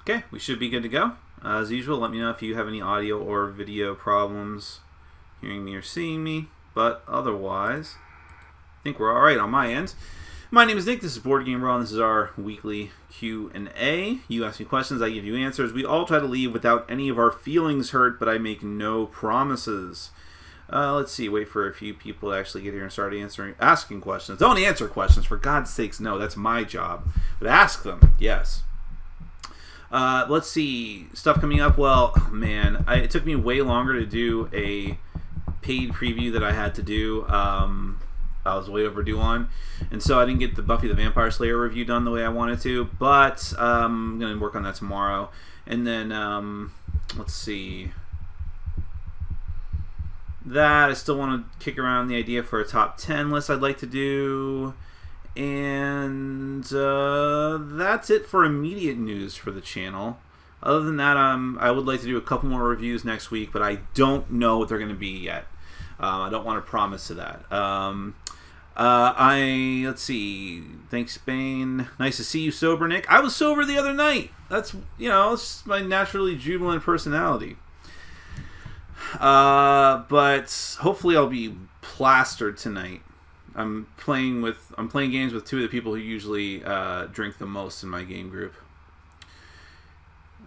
Okay, we should be good to go. As usual, let me know if you have any audio or video problems hearing me or seeing me. But otherwise, I think we're alright on my end. My name is Nick, this is Board Game Brawl, and this is our weekly Q&A. You ask me questions, I give you answers. We all try to leave without any of our feelings hurt, but I make no promises. Let's see, wait for a few people to actually get here and start asking questions. Don't answer questions, for God's sakes, no, that's my job. But ask them, yes. Let's see, stuff coming up. Well, man, it took me way longer to do a paid preview that I had to do. I was way overdue on, and so I didn't get the Buffy the Vampire Slayer review done the way I wanted to, but I'm going to work on that tomorrow. And then, let's see, that I still want to kick around the idea for a top 10 list I'd like to do. And that's it for immediate news for the channel. Other than that, I would like to do a couple more reviews next week, but I don't know what they're going to be yet. I don't want to promise to that. Let's see. Thanks, Spain. Nice to see you sober, Nick. I was sober the other night. That's, it's just my naturally jubilant personality. But hopefully I'll be plastered tonight. I'm playing games with two of the people who usually drink the most in my game group.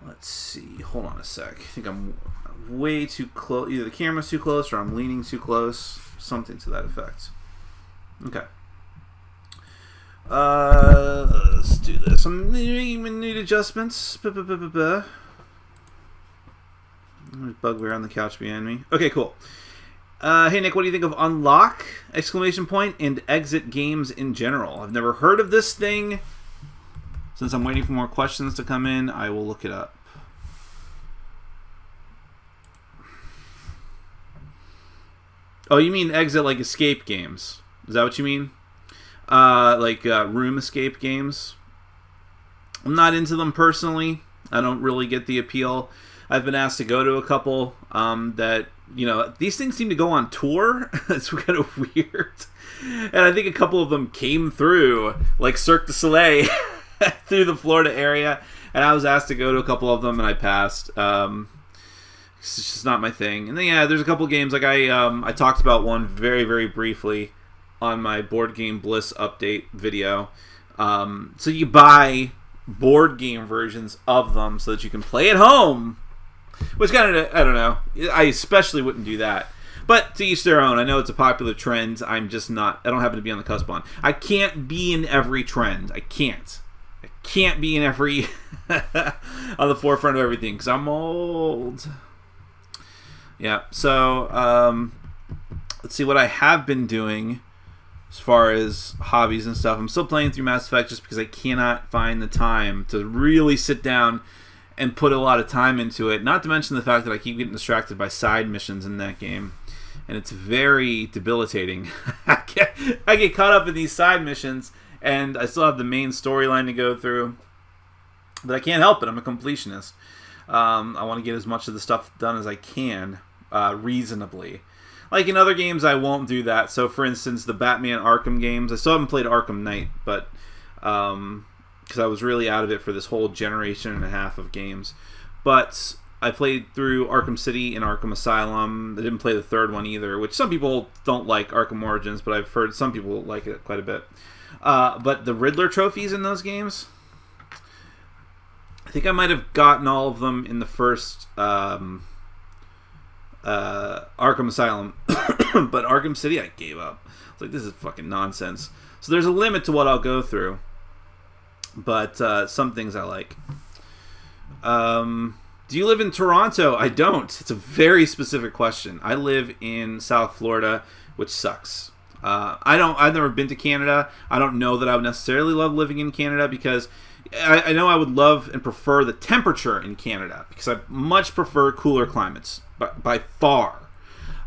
Let's see. Hold on a sec. I think I'm way too close. Either the camera's too close or I'm leaning too close. Something to that effect. Okay. Let's do this. I'm need adjustments. There's bugbear on the couch behind me. Okay, cool. Hey Nick, what do you think of Unlock! And Exit games in general? I've never heard of this thing. Since I'm waiting for more questions to come in, I will look it up. Oh, you mean Exit like escape games? Is that what you mean? Like room escape games? I'm not into them personally. I don't really get the appeal. I've been asked to go to a couple that, these things seem to go on tour. It's kind of weird. And I think a couple of them came through, like Cirque du Soleil, through the Florida area. And I was asked to go to a couple of them, and I passed. It's just not my thing. And then, yeah, there's a couple games. Like I talked about one very, very briefly on my Board Game Bliss update video. So you buy board game versions of them so that you can play at home. Which kind of, I don't know. I especially wouldn't do that. But to each their own. I know it's a popular trend. I'm just not, I don't happen to be on the cusp on. I can't be in every trend. I can't be in every, on the forefront of everything, because I'm old. Yeah, so, let's see what I have been doing as far as hobbies and stuff. I'm still playing through Mass Effect just because I cannot find the time to really sit down and put a lot of time into it. Not to mention the fact that I keep getting distracted by side missions in that game. And it's very debilitating. I get caught up in these side missions, and I still have the main storyline to go through. But I can't help it. I'm a completionist. I want to get as much of the stuff done as I can, reasonably. Like in other games, I won't do that. So, for instance, the Batman Arkham games. I still haven't played Arkham Knight, but because I was really out of it for this whole generation and a half of games. But I played through Arkham City and Arkham Asylum. I didn't play the third one either, which some people don't like, Arkham Origins, but I've heard some people like it quite a bit. But the Riddler trophies in those games, I think I might have gotten all of them in the first Arkham Asylum. But Arkham City, I gave up. I was like, this is fucking nonsense. So there's a limit to what I'll go through. But some things I like. Do you live in Toronto? I don't. It's a very specific question. I live in South Florida, which sucks. I've never been to Canada. I don't know that I would necessarily love living in Canada because I know I would love and prefer the temperature in Canada because I much prefer cooler climates by far.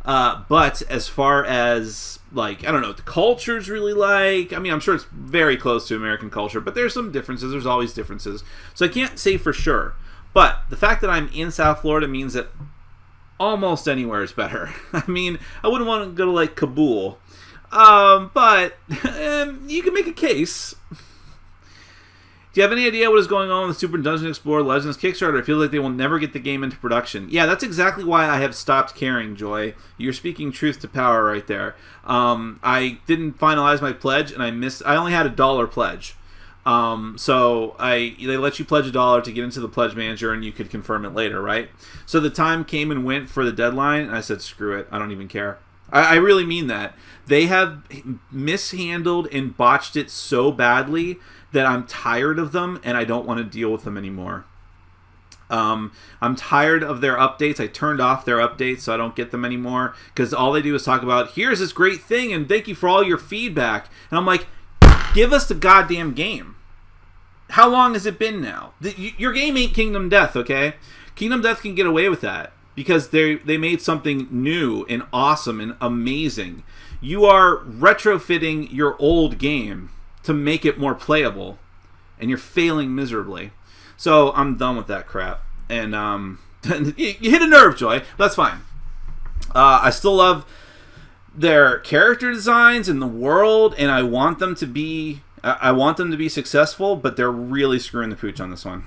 But as far as, like, I don't know what the culture's really like. I mean, I'm sure it's very close to American culture, but there's some differences. There's always differences. So I can't say for sure. But the fact that I'm in South Florida means that almost anywhere is better. I mean, I wouldn't want to go to, like, Kabul. But you can make a case. Do you have any idea what is going on with Super Dungeon Explorer Legends Kickstarter? I feel like they will never get the game into production. Yeah, that's exactly why I have stopped caring, Joy. You're speaking truth to power right there. I didn't finalize my pledge, and I only had $1 pledge. So they let you pledge $1 to get into the pledge manager, and you could confirm it later, right? So the time came and went for the deadline, and I said, screw it. I don't even care. I really mean that. They have mishandled and botched it so badly that I'm tired of them, and I don't want to deal with them anymore. I'm tired of their updates. I turned off their updates so I don't get them anymore, because all they do is talk about, here's this great thing, and thank you for all your feedback. And I'm like, give us the goddamn game. How long has it been now? Your game ain't Kingdom Death, okay? Kingdom Death can get away with that, because they made something new and awesome and amazing. You are retrofitting your old game to make it more playable, and you're failing miserably. So I'm done with that crap. And you hit a nerve, Joy. That's fine. I still love their character designs in the world, and I want them to be successful, but they're really screwing the pooch on this one.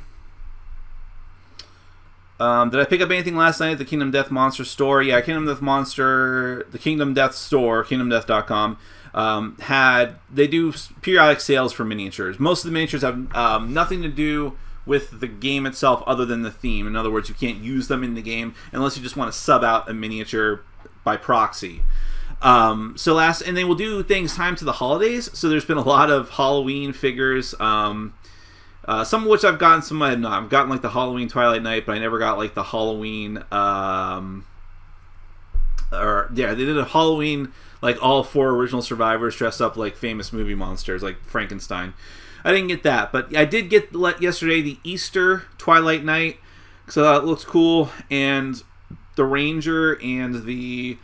Did I pick up anything last night at the Kingdom Death Monster store? Yeah, Kingdom Death Monster, the Kingdom Death store, kingdomdeath.com, they do periodic sales for miniatures. Most of the miniatures have nothing to do with the game itself other than the theme. In other words, you can't use them in the game unless you just want to sub out a miniature by proxy. And they will do things timed to the holidays. So there's been a lot of Halloween figures. Some of which I've gotten, some I have not. I've gotten like the Halloween Twilight Night, but I never got like the Halloween. They did a Halloween, like all 4 original survivors dressed up like famous movie monsters, like Frankenstein. I didn't get that, but I did get yesterday the Easter Twilight Night, so that looks cool, and the Ranger and the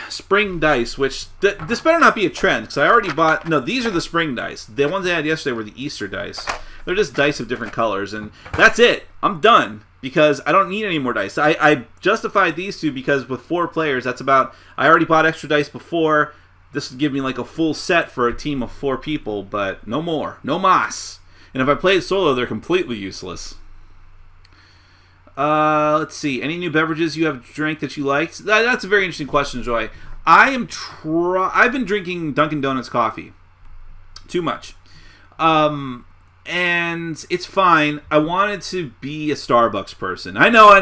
Spring Dice, which this better not be a trend, because I already bought. No, these are the Spring Dice. The ones I had yesterday were the Easter Dice. They're just dice of different colors, and that's it. I'm done, because I don't need any more dice. I justified these 2 because with 4 players, that's about. I already bought extra dice before. This would give me like a full set for a team of 4 people, but no more. No mas. And if I played solo, they're completely useless. Let's see. Any new beverages you have drank that you liked? That's a very interesting question, Joy. I've been drinking Dunkin' Donuts coffee. Too much. And it's fine. I wanted to be a Starbucks person. I know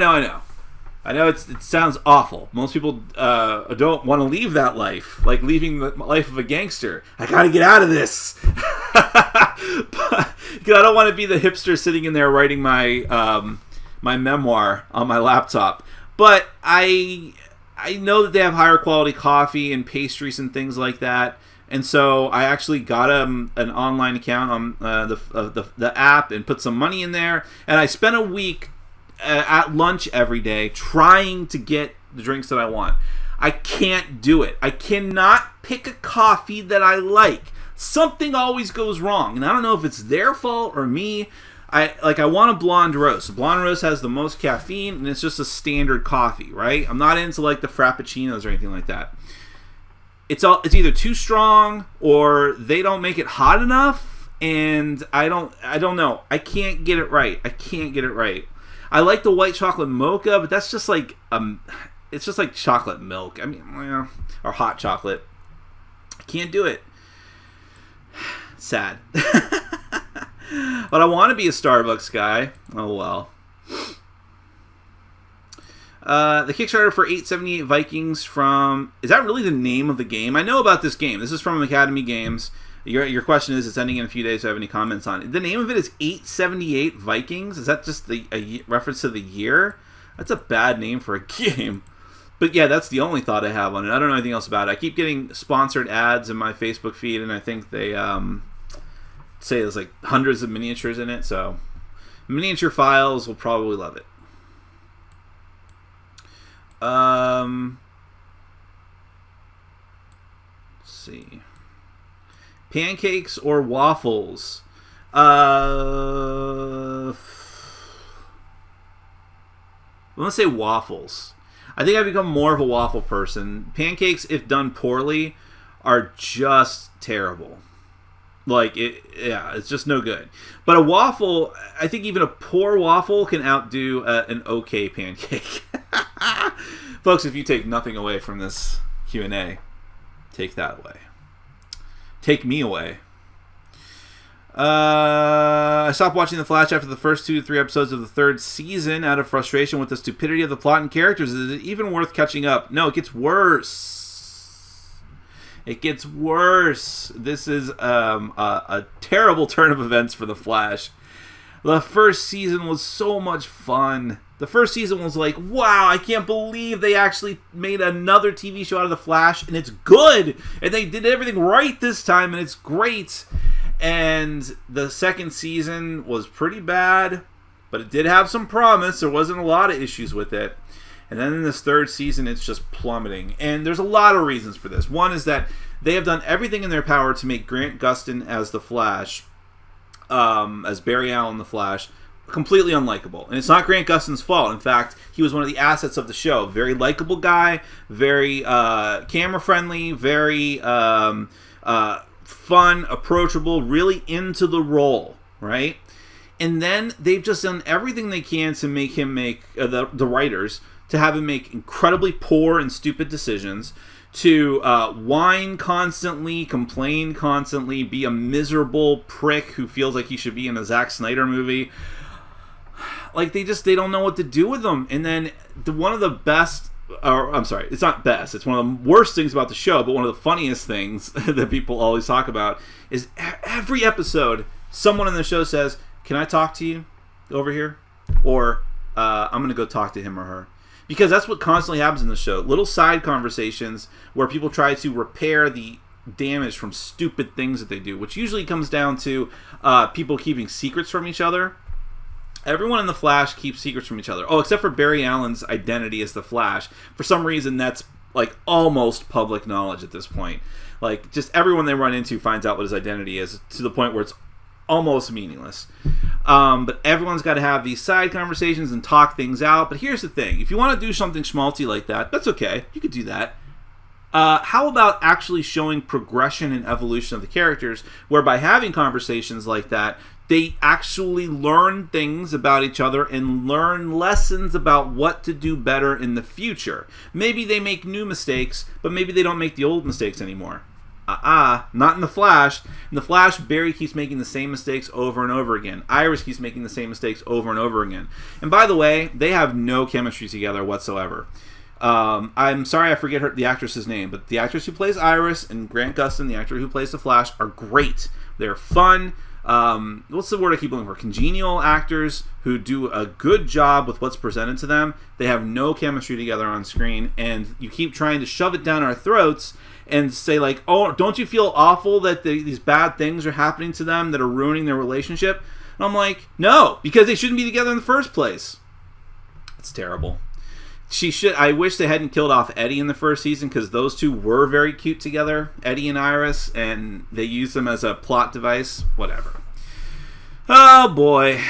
it sounds awful. Most people don't want to leave that life, like leaving the life of a gangster. I gotta get out of this. But, I don't want to be the hipster sitting in there writing my my memoir on my laptop. But I know that they have higher quality coffee and pastries and things like that. And so I actually got an online account on the app and put some money in there. And I spent a week at lunch every day trying to get the drinks that I want. I can't do it. I cannot pick a coffee that I like. Something always goes wrong. And I don't know if it's their fault or me. I want a blonde roast. A blonde roast has the most caffeine, and it's just a standard coffee, right? I'm not into like the frappuccinos or anything like that. It's either too strong or they don't make it hot enough, and I don't know. I can't get it right. I like the white chocolate mocha, but that's just like it's just like chocolate milk. I mean, or hot chocolate. I can't do it. Sad. But I want to be a Starbucks guy. Oh well. The Kickstarter for 878 Vikings from... Is that really the name of the game? I know about this game. This is from Academy Games. Your question is, it's ending in a few days. Do I have any comments on it? The name of it is 878 Vikings. Is that just a reference to the year? That's a bad name for a game. But yeah, that's the only thought I have on it. I don't know anything else about it. I keep getting sponsored ads in my Facebook feed, and I think they say there's like hundreds of miniatures in it. So Miniature Files will probably love it. Let's see. Pancakes or waffles? I'm gonna say waffles. I think I've become more of a waffle person. Pancakes, if done poorly, are just terrible. Like, it's just no good. But a waffle, I think even a poor waffle can outdo an okay pancake. Folks, if you take nothing away from this Q&A, take that away. Take me away. I stopped watching The Flash after the first 2 to 3 episodes of the 3rd season out of frustration with the stupidity of the plot and characters. Is it even worth catching up? No, it gets worse. It gets worse. This is a terrible turn of events for The Flash. The first season was so much fun. The first season was like, wow, I can't believe they actually made another TV show out of The Flash, and it's good. And they did everything right this time, and it's great. And the second season was pretty bad, but it did have some promise. There wasn't a lot of issues with it. And then in this 3rd season, it's just plummeting. And there's a lot of reasons for this. One is that they have done everything in their power to make Grant Gustin as the Flash, as Barry Allen the Flash, completely unlikable. And it's not Grant Gustin's fault. In fact, he was one of the assets of the show. Very likable guy, very camera-friendly, very fun, approachable, really into the role, right? And then they've just done everything they can to make him the writers, to have him make incredibly poor and stupid decisions, to whine constantly, complain constantly, be a miserable prick who feels like he should be in a Zack Snyder movie. Like, they don't know what to do with him. And then one of the best, or I'm sorry, it's not best, it's one of the worst things about the show, but one of the funniest things that people always talk about is every episode, someone in the show says, "Can I talk to you over here?" Or, "I'm going to go talk to him or her." Because that's what constantly happens in the show. Little side conversations where people try to repair the damage from stupid things that they do, which usually comes down to people keeping secrets from each other. Everyone in The Flash keeps secrets from each other. Oh, except for Barry Allen's identity as The Flash. For some reason, that's like almost public knowledge at this point. Like, just everyone they run into finds out what his identity is, to the point where it's almost meaningless. But everyone's got to have these side conversations and talk things out. But here's the thing. If you want to do something schmaltzy like that, that's okay. You could do that. How about actually showing progression and evolution of the characters, where by having conversations like that, they actually learn things about each other and learn lessons about what to do better in the future. Maybe they make new mistakes, but maybe they don't make the old mistakes anymore. Not in The Flash. In The Flash, Barry keeps making the same mistakes over and over again. Iris keeps making the same mistakes over and over again. And by the way, they have no chemistry together whatsoever. I'm sorry I forget the actress's name, but the actress who plays Iris and Grant Gustin, the actor who plays The Flash, are great. They're fun. What's the word I keep looking for? Congenial actors who do a good job with what's presented to them. They have no chemistry together on screen, and you keep trying to shove it down our throats and say, like, oh, don't you feel awful that these bad things are happening to them that are ruining their relationship? And I'm like, no, because they shouldn't be together in the first place. It's terrible. I wish they hadn't killed off Eddie in the first season, because those two were very cute together, Eddie and Iris, and they used them as a plot device. Whatever. Oh boy.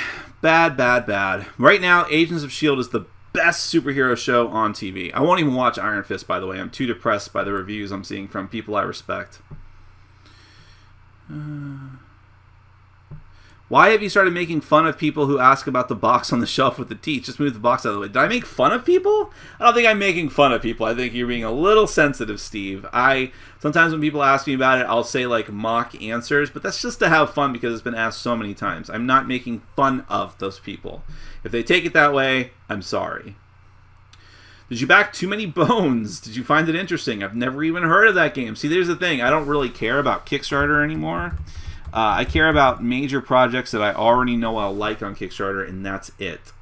Bad, bad, bad. Right now, Agents of S.H.I.E.L.D. is the best superhero show on TV. I won't even watch Iron Fist, by the way. I'm too depressed by the reviews I'm seeing from people I respect. Why have you started making fun of people who ask about the box on the shelf with the teeth? Just move the box out of the way. Did I make fun of people? I don't think I'm making fun of people. I think you're being a little sensitive, Steve. Sometimes when people ask me about it, I'll say like mock answers, but that's just to have fun because it's been asked so many times. I'm not making fun of those people. If they take it that way, I'm sorry. Did you back Too Many Bones? Did you find it interesting? I've never even heard of that game. See, there's the thing. I don't really care about Kickstarter anymore. I care about major projects that I already know I'll like on Kickstarter, and that's it.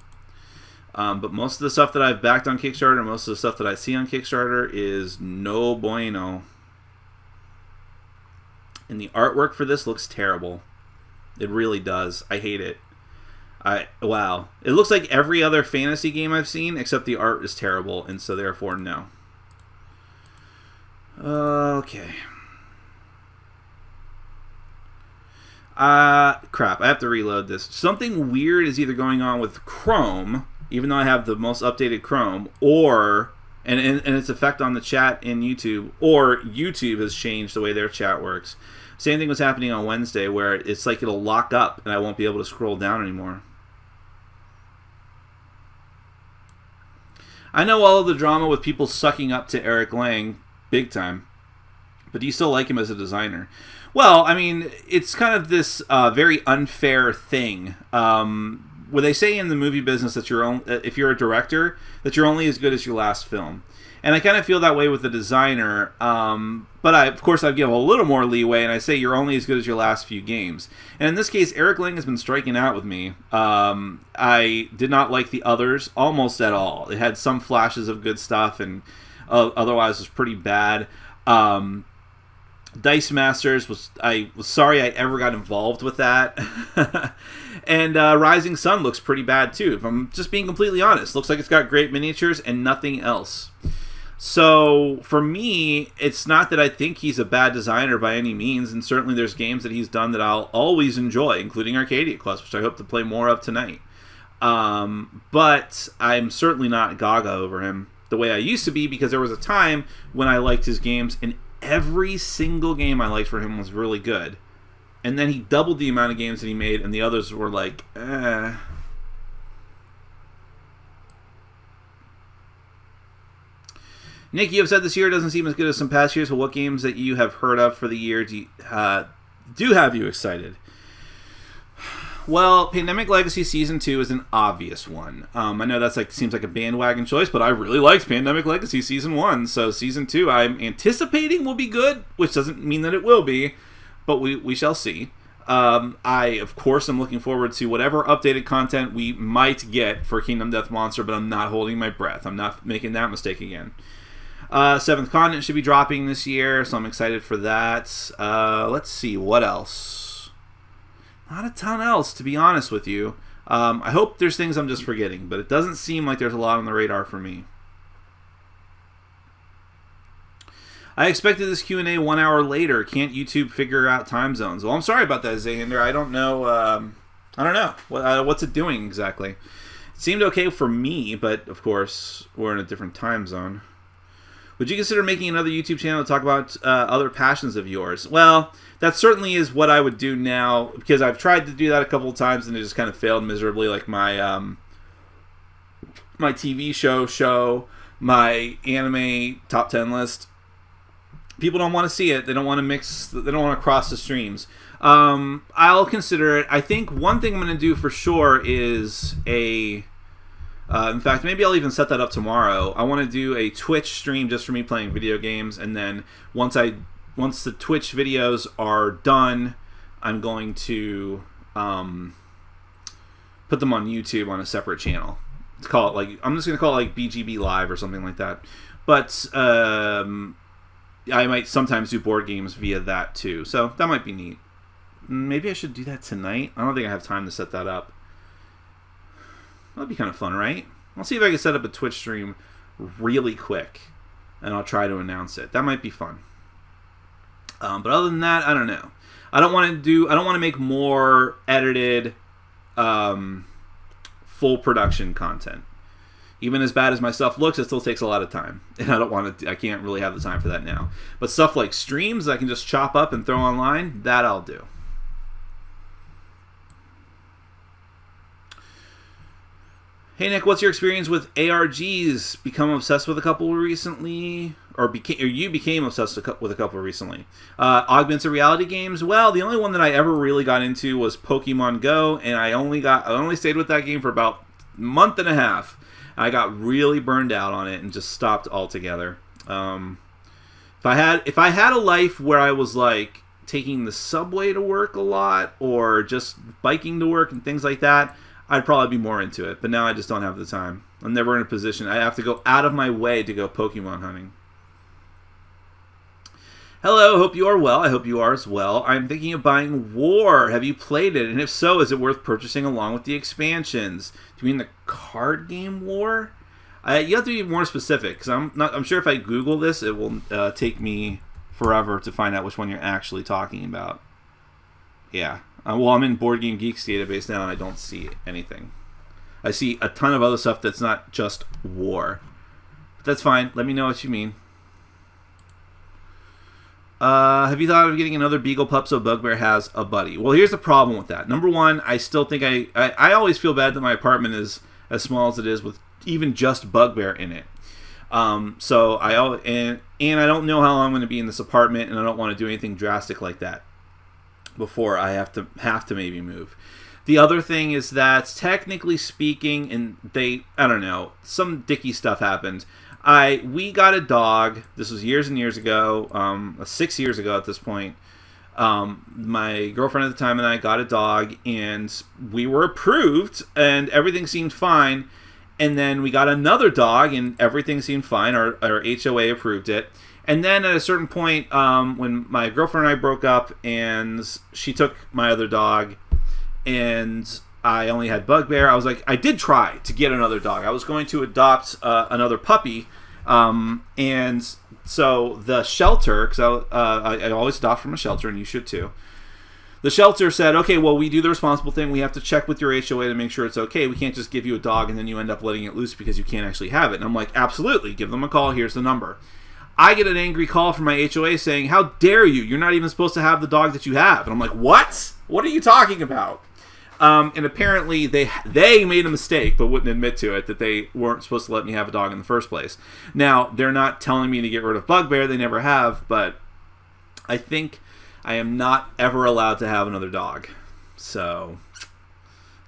But most of the stuff that I've backed on Kickstarter, most of the stuff that I see on Kickstarter is no bueno. And the artwork for this looks terrible. It really does. I hate it. Wow. It looks like every other fantasy game I've seen, except the art is terrible, and so therefore no. Okay. Crap, I have to reload this. Something weird is either going on with Chrome, even though I have the most updated Chrome, or and its effect on the chat in YouTube, or YouTube has changed the way their chat works. Same thing was happening on Wednesday, where it's like it'll lock up and I won't be able to scroll down anymore. I know all of the drama with people sucking up to Eric Lang, big time. But do you still like him as a designer? Well, I mean, it's kind of this very unfair thing. Where they say in the movie business that if you're a director, that you're only as good as your last film. And I kind of feel that way with the designer. But of course, I'd give a little more leeway, and I say you're only as good as your last few games. And in this case, Eric Lang has been striking out with me. I did not like the others almost at all. It had some flashes of good stuff, and otherwise was pretty bad. Dice Masters I was sorry I ever got involved with that. And Rising Sun looks pretty bad too, if I'm just being completely honest. Looks like it's got great miniatures and nothing else. So for me, it's not that I think he's a bad designer by any means, and certainly there's games that he's done that I'll always enjoy, including Arcadia Quest, which I hope to play more of tonight. But I'm certainly not gaga over him the way I used to be, because there was a time when I liked his games, and every single game I liked for him was really good. And then he doubled the amount of games that he made, and the others were like, eh. Nick, you have said this year doesn't seem as good as some past years, but what games that you have heard of for the year do have you excited? Well, Pandemic Legacy Season 2 is an obvious one. I know that's seems like a bandwagon choice, but I really liked Pandemic Legacy Season 1, so Season 2 I'm anticipating will be good, which doesn't mean that it will be, but we shall see. I, of course, am looking forward to whatever updated content we might get for Kingdom Death Monster, but I'm not holding my breath. I'm not making that mistake again. Seventh Continent should be dropping this year, so I'm excited for that. Let's see, what else? Not a ton else, to be honest with you. I hope there's things I'm just forgetting, but it doesn't seem like there's a lot on the radar for me. I expected this Q&A 1 hour later. Can't YouTube figure out time zones? Well, I'm sorry about that, Zahinder. I don't know. What's it doing exactly? It seemed okay for me, but of course we're in a different time zone. Would you consider making another YouTube channel to talk about other passions of yours? Well, that certainly is what I would do now, because I've tried to do that a couple of times and it just kind of failed miserably. Like my my TV show, my anime top 10 list. People don't want to see it. They don't want to mix. They don't want to cross the streams. I'll consider it. I think one thing I'm going to do for sure is in fact, maybe I'll even set that up tomorrow. I want to do a Twitch stream just for me playing video games, and then once the Twitch videos are done, I'm going to put them on YouTube on a separate channel. I'm just going to call it like BGB Live or something like that. But I might sometimes do board games via that too, so that might be neat. Maybe I should do that tonight. I don't think I have time to set that up. That'd be kind of fun, right? I'll see if I can set up a Twitch stream really quick, and I'll try to announce it. That might be fun. But other than that, I don't know. I don't want to make more edited, full production content. Even as bad as my stuff looks, it still takes a lot of time, and I can't really have the time for that now. But stuff like streams I can just chop up and throw online, that I'll do. Hey Nick, what's your experience with ARGs? Become obsessed with a couple recently, or you became obsessed with a couple recently? Augmented reality games. Well, the only one that I ever really got into was Pokemon Go, and I only stayed with that game for about a month and a half. I got really burned out on it and just stopped altogether. If I had a life where I was like taking the subway to work a lot, or just biking to work and things like that, I'd probably be more into it. But now I just don't have the time. I'm never in a position. I have to go out of my way to go Pokemon hunting. Hello, hope you are well. I hope you are as well. I'm thinking of buying War. Have you played it? And if so, is it worth purchasing along with the expansions? Do you mean the card game War? You have to be more specific, because I'm sure if I Google this, it will take me forever to find out which one you're actually talking about. Yeah. Well, I'm in Board Game Geek's database now, and I don't see anything. I see a ton of other stuff that's not just War. But that's fine. Let me know what you mean. Have you thought of getting another Beagle pup so Bugbear has a buddy? Well, here's the problem with that. Number one, I still think I always feel bad that my apartment is as small as it is with even just Bugbear in it. So I don't know how long I'm going to be in this apartment, and I don't want to do anything drastic like that before I have to maybe move. The other thing is that technically speaking, and I don't know, some dicky stuff happened. We got a dog. This was years and years ago, 6 years ago at this point. My girlfriend at the time and I got a dog, and we were approved, and everything seemed fine. And then we got another dog, and everything seemed fine. Our HOA approved it. And then at a certain point, when my girlfriend and I broke up, and she took my other dog, and I only had Bugbear, I was like, I did try to get another dog. I was going to adopt another puppy, and so the shelter, because I always adopt from a shelter, and you should too. The shelter said, okay, well, we do the responsible thing. We have to check with your HOA to make sure it's okay. We can't just give you a dog and then you end up letting it loose because you can't actually have it. And I'm like, absolutely. Give them a call. Here's the number. I get an angry call from my HOA saying, how dare you? You're not even supposed to have the dog that you have. And I'm like, what? What are you talking about? And apparently they made a mistake, but wouldn't admit to it, that they weren't supposed to let me have a dog in the first place. Now, they're not telling me to get rid of Bugbear. They never have, but I think I am not ever allowed to have another dog. So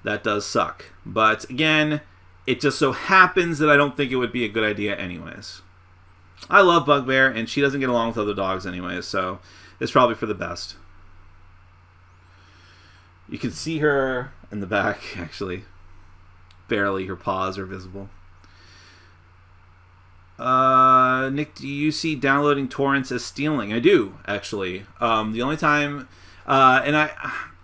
that does suck. But again, it just so happens that I don't think it would be a good idea anyways. I love Bugbear, and she doesn't get along with other dogs anyways, so it's probably for the best. You can see her in the back, actually. Barely. Her paws are visible. Nick, do you see downloading torrents as stealing? I do, actually. The only time... and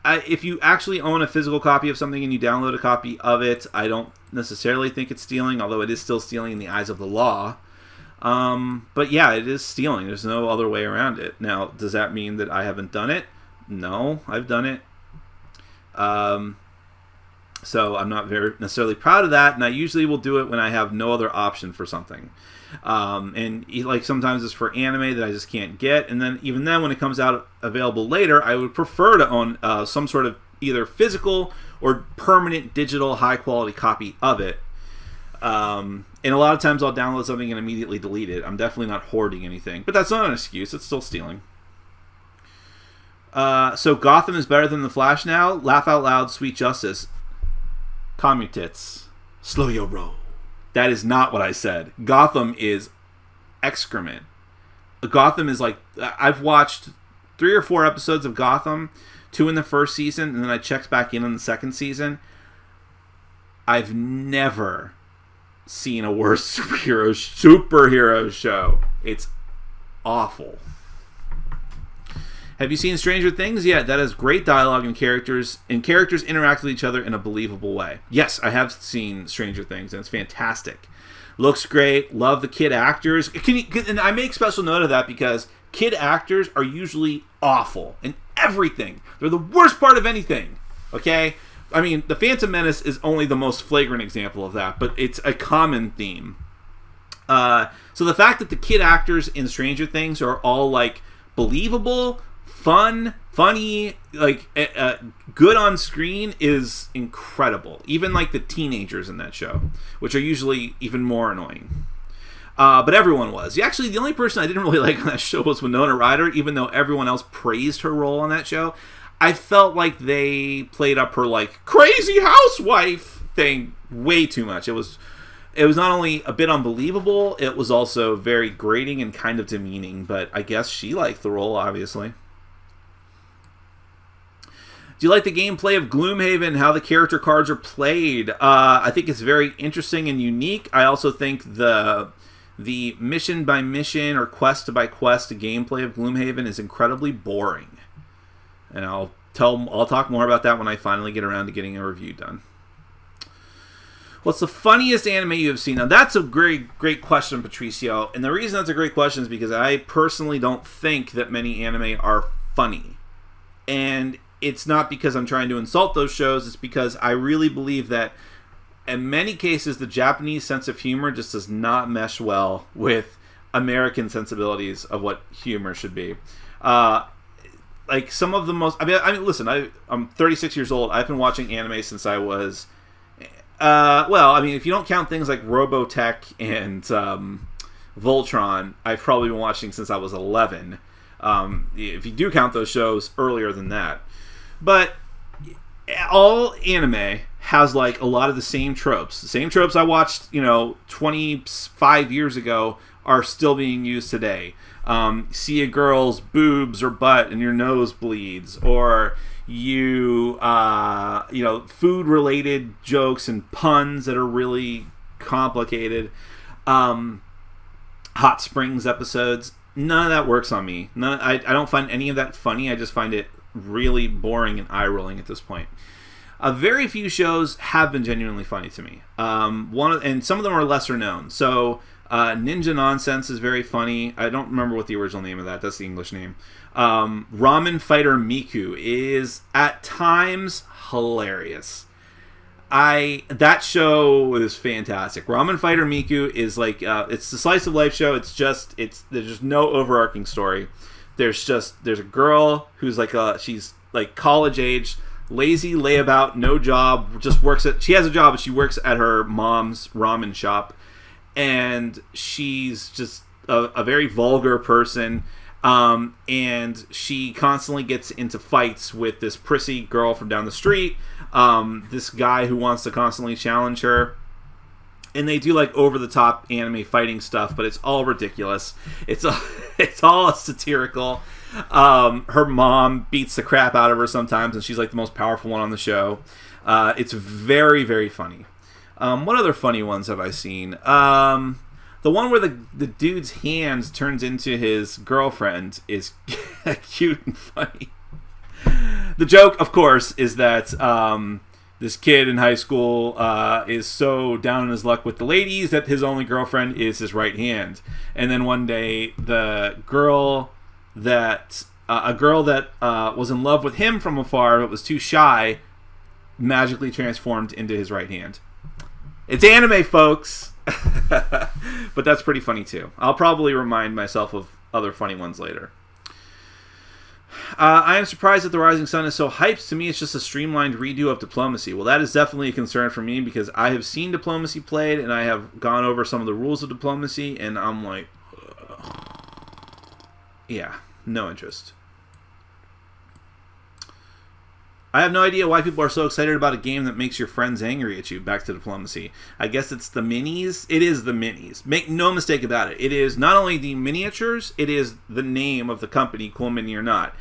if you actually own a physical copy of something and you download a copy of it, I don't necessarily think it's stealing, although it is still stealing in the eyes of the law. But yeah, it is stealing. There's no other way around it. Now, does that mean that I haven't done it? No, I've done it. So I'm not very necessarily proud of that, and I usually will do it when I have no other option for something. And like sometimes it's for anime that I just can't get, and then even then when it comes out available later, I would prefer to own some sort of either physical or permanent digital high quality copy of it. And a lot of times I'll download something and immediately delete it. I'm definitely not hoarding anything, but that's not an excuse. It's still stealing. So Gotham is better than The Flash now? Laugh out loud, sweet justice. Calm your tits. Slow your roll. That is not what I said. Gotham is excrement. Gotham is like... I've watched 3 or 4 episodes of Gotham, 2 in the first season, and then I checked back in on the second season. I've never seen a worse superhero show. It's awful. Have you seen Stranger Things yet? That has great dialogue and characters interact with each other in a believable way. Yes, I have seen Stranger Things, and it's fantastic. Looks great. Love the kid actors. And I make special note of that because kid actors are usually awful in everything. They're the worst part of anything. Okay? I mean, The Phantom Menace is only the most flagrant example of that, but it's a common theme. So the fact that the kid actors in Stranger Things are all, like, believable, funny, like good on screen is incredible. Even like the teenagers in that show, which are usually even more annoying. But everyone was. Actually, the only person I didn't really like on that show was Winona Ryder, even though everyone else praised her role on that show. I felt like they played up her like crazy housewife thing way too much. It was not only a bit unbelievable, it was also very grating and kind of demeaning, but I guess she liked the role, obviously. Do you like the gameplay of Gloomhaven, how the character cards are played? I think it's very interesting and unique. I also think the mission by mission or quest by quest gameplay of Gloomhaven is incredibly boring. And I'll talk more about that when I finally get around to getting a review done. What's the funniest anime you have seen? Now that's a great question, Patricio. And the reason that's a great question is because I personally don't think that many anime are funny. And it's not because I'm trying to insult those shows. It's because I really believe that in many cases, the Japanese sense of humor just does not mesh well with American sensibilities of what humor should be. Like some of the most... I mean, listen, I'm 36 years old. I've been watching anime since I was... well, I mean, if you don't count things like Robotech and Voltron, I've probably been watching since I was 11. If you do count those shows, earlier than that. But all anime has like a lot of the same tropes. The same tropes I watched, 25 years ago are still being used today. See a girl's boobs or butt and your nose bleeds, or food-related jokes and puns that are really complicated. Hot Springs episodes. None of that works on me. I don't find any of that funny. I just find it really boring and eye-rolling at this point. Very few shows have been genuinely funny to me. And some of them are lesser known. So Ninja Nonsense is very funny. I don't remember what the original name of that. That's the English name. Ramen Fighter Miku is at times hilarious. That show is fantastic. Ramen Fighter Miku is like it's the slice of life show. There's just no overarching story. There's a girl who's she's like college age, lazy, layabout, no job, she has a job, but she works at her mom's ramen shop, and she's just a very vulgar person, and she constantly gets into fights with this prissy girl from down the street, this guy who wants to constantly challenge her. And they do like over-the-top anime fighting stuff, but it's all ridiculous. It's all satirical. Her mom beats the crap out of her sometimes, and she's like the most powerful one on the show. It's very, very funny. What other funny ones have I seen? The one where the dude's hand turns into his girlfriend is cute and funny. The joke, of course, is that... this kid in high school is so down on his luck with the ladies that his only girlfriend is his right hand. And then one day, a girl that was in love with him from afar but was too shy, magically transformed into his right hand. It's anime, folks! But that's pretty funny, too. I'll probably remind myself of other funny ones later. I am surprised that The Rising Sun is so hyped. To me, it's just a streamlined redo of Diplomacy. Well, that is definitely a concern for me, because I have seen Diplomacy played, and I have gone over some of the rules of Diplomacy, and I'm like, yeah, no interest. I have no idea why people are so excited about a game that makes your friends angry at you. Back to Diplomacy. I guess it's the minis. It is the minis. Make no mistake about it. It is not only the miniatures, it is the name of the company, Cool Mini or Not.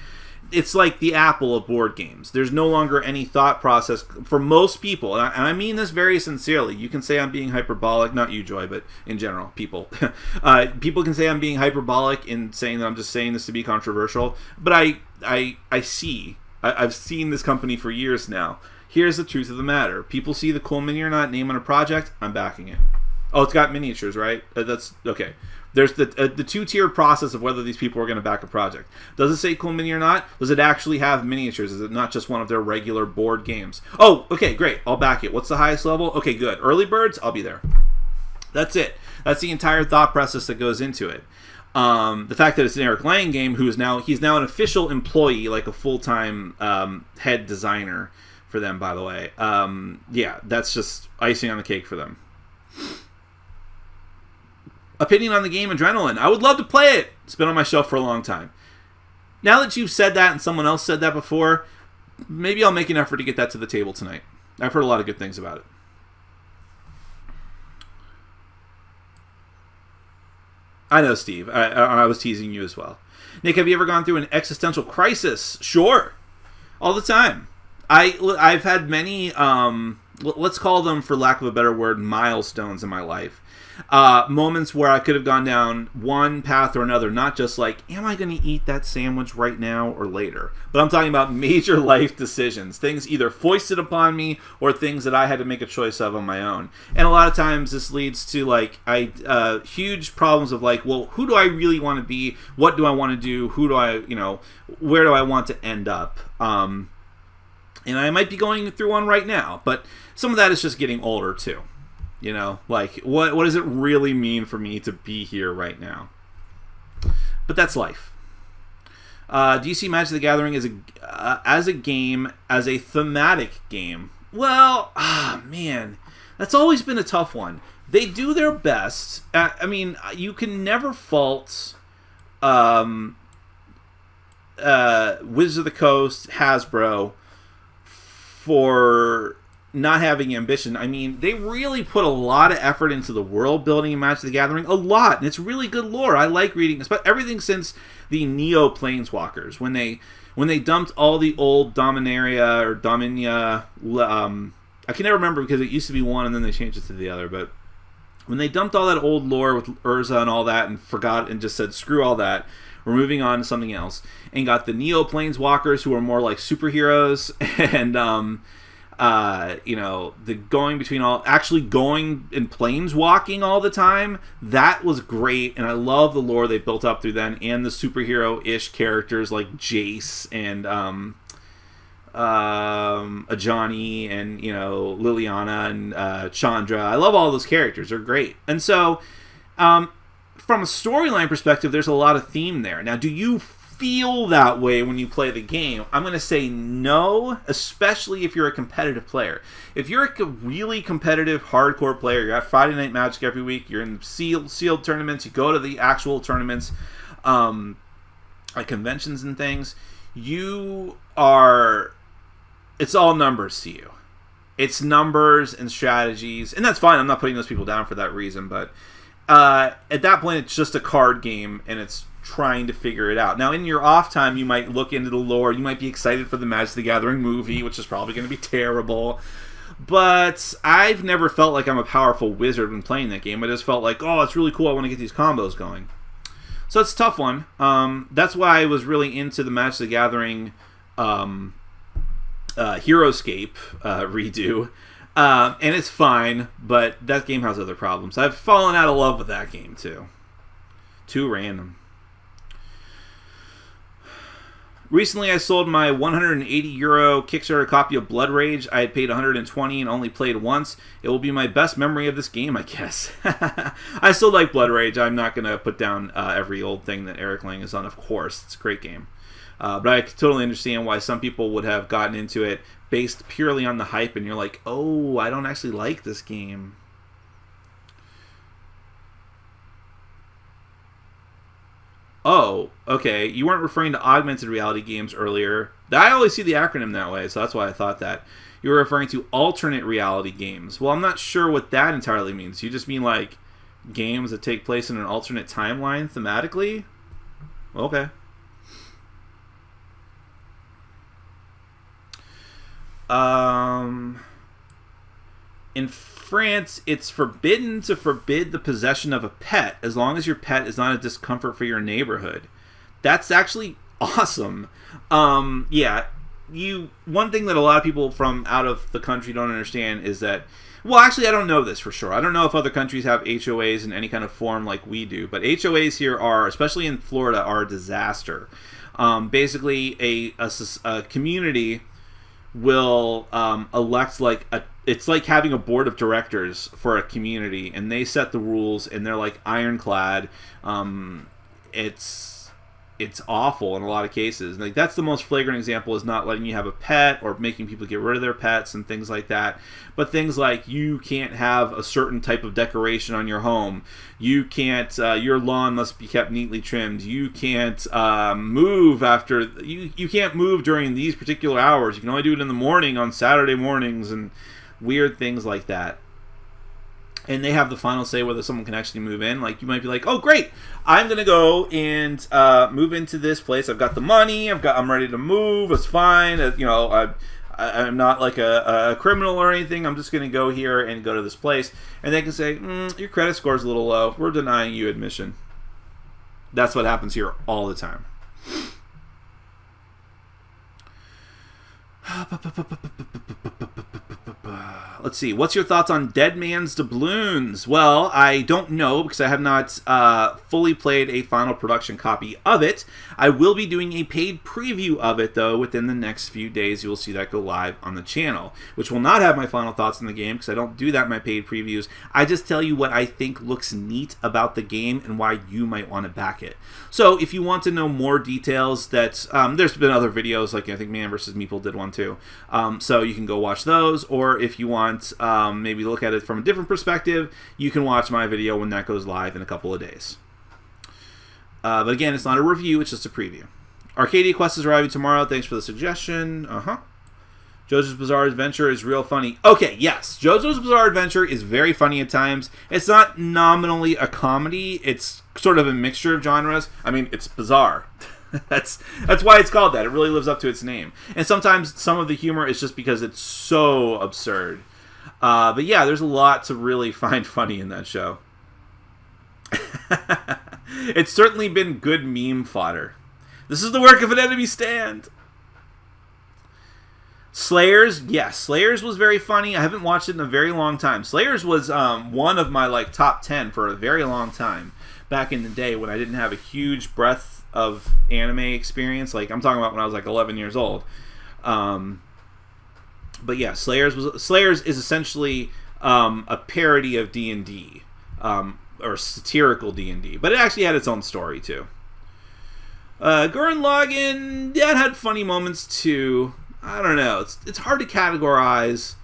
It's like the Apple of board games. There's no longer any thought process for most people, and I mean this very sincerely. You can say I'm being hyperbolic, not you, Joy, but in general, people. People can say I'm being hyperbolic in saying that I'm just saying this to be controversial, but I've seen this company for years now. Here's the truth of the matter. People see the Cool Mini or Not name on a project, I'm backing it. Oh, it's got miniatures, right? That's okay. There's the two-tier process of whether these people are going to back a project. Does it say Cool Mini or Not? Does it actually have miniatures? Is it not just one of their regular board games? Oh, okay, great. I'll back it. What's the highest level? Okay, good. Early birds? I'll be there. That's it. That's the entire thought process that goes into it. The fact that it's an Eric Lang game, he's now an official employee, like a full-time head designer for them, by the way. Yeah, that's just icing on the cake for them. Opinion on the game Adrenaline. I would love to play it. It's been on my shelf for a long time. Now that you've said that and someone else said that before, maybe I'll make an effort to get that to the table tonight. I've heard a lot of good things about it. I know, Steve. I was teasing you as well. Nick, have you ever gone through an existential crisis? Sure. All the time. I've had many, let's call them, for lack of a better word, milestones in my life. Moments where I could have gone down one path or another, not just like, am I going to eat that sandwich right now or later? But I'm talking about major life decisions, things either foisted upon me or things that I had to make a choice of on my own. And a lot of times this leads to like huge problems of like, well, who do I really want to be? What do I want to do? Who do I, where do I want to end up? And I might be going through one right now, but some of that is just getting older too. You know, like what does it really mean for me to be here right now? But that's life. Do you see Magic the Gathering as a game, as a thematic game? Well, man, that's always been a tough one. They do their best. I mean, you can never fault Wizards of the Coast, Hasbro, for not having ambition. I mean, they really put a lot of effort into the world building in Magic the Gathering. A lot. And it's really good lore. I like reading everything since the Neo Planeswalkers. When they dumped all the old Dominaria or Dominia... I can never remember because it used to be one and then they changed it to the other. But when they dumped all that old lore with Urza and all that and forgot and just said, screw all that, we're moving on to something else. And got the Neo Planeswalkers who are more like superheroes and... the going between actually going and planeswalking all the time, that was great, and I love the lore they built up through then, and the superhero-ish characters like Jace and Ajani and Liliana and Chandra. I love all those characters; they're great. And so, from a storyline perspective, there's a lot of theme there. Now, do you feel that way when you play the game? I'm going to say no, especially if you're a competitive player. If you're a really competitive, hardcore player, you're at Friday Night Magic every week, you're in sealed tournaments, you go to the actual tournaments, like conventions and things, it's all numbers to you. It's numbers and strategies, and that's fine. I'm not putting those people down for that reason, but at that point, it's just a card game, and it's trying to figure it out. Now, in your off time, you might look into the lore. You might be excited for the Magic the Gathering movie, which is probably going to be terrible. But I've never felt like I'm a powerful wizard when playing that game. I just felt like, oh, it's really cool. I want to get these combos going. So it's a tough one. That's why I was really into the Magic the Gathering Heroescape redo. And it's fine, but that game has other problems. I've fallen out of love with that game, too. Too random. Recently, I sold my €180 Kickstarter copy of Blood Rage. I had paid $120 and only played once. It will be my best memory of this game, I guess. I still like Blood Rage. I'm not going to put down every old thing that Eric Lang has done, of course. It's a great game. But I totally understand why some people would have gotten into it based purely on the hype, and you're like, oh, I don't actually like this game. Oh, okay. You weren't referring to augmented reality games earlier. I always see the acronym that way, so that's why I thought that. You were referring to alternate reality games. Well, I'm not sure what that entirely means. You just mean like games that take place in an alternate timeline thematically? Okay. In France, it's forbidden to forbid the possession of a pet as long as your pet is not a discomfort for your neighborhood. That's actually awesome. Yeah, one thing that a lot of people from out of the country don't understand is that, well, actually, I don't know this for sure. I don't know if other countries have HOAs in any kind of form like we do, but HOAs here are, especially in Florida, are a disaster. Basically, a community will elect it's like having a board of directors for a community, and they set the rules, and they're like ironclad. It's awful in a lot of cases. Like, that's the most flagrant example, is not letting you have a pet or making people get rid of their pets and things like that. But things like you can't have a certain type of decoration on your home. You can't, your lawn must be kept neatly trimmed. You can't move after, you can't move during these particular hours. You can only do it in the morning on Saturday mornings and weird things like that. And they have the final say whether someone can actually move in. Like, you might be like, oh, great, I'm going to go and move into this place. I've got the money. I'm ready to move. It's fine. I'm not like a criminal or anything. I'm just going to go here and go to this place. And they can say, your credit score is a little low. We're denying you admission. That's what happens here all the time. Let's see. What's your thoughts on Dead Man's Doubloons? Well, I don't know because I have not fully played a final production copy of it. I will be doing a paid preview of it, though, within the next few days. You will see that go live on the channel, which will not have my final thoughts on the game because I don't do that in my paid previews. I just tell you what I think looks neat about the game and why you might want to back it. So if you want to know more details, there's been other videos, like I think Man vs. Meeple did one too. So you can go watch those, or if you want maybe look at it from a different perspective, you can watch my video when that goes live in a couple of days. But again, it's not a review, it's just a preview. Arcadia Quest is arriving tomorrow. Thanks for the suggestion. JoJo's Bizarre Adventure is real funny. Okay, yes. JoJo's Bizarre Adventure is very funny at times. It's not nominally a comedy. It's sort of a mixture of genres. I mean, it's bizarre. That's why it's called that. It really lives up to its name. And sometimes some of the humor is just because it's so absurd. But yeah, there's a lot to really find funny in that show. It's certainly been good meme fodder. This is the work of an enemy stand. Slayers, yes, Slayers was very funny. I haven't watched it in a very long time. Slayers was one of my top 10 for a very long time back in the day when I didn't have a huge breadth of anime experience. Like I'm talking about when I was 11 years old. But yeah, Slayers is essentially a parody of D&D, or satirical D&D, but it actually had its own story too. Gurren Lagann, that had funny moments too. I don't know. It's hard to categorize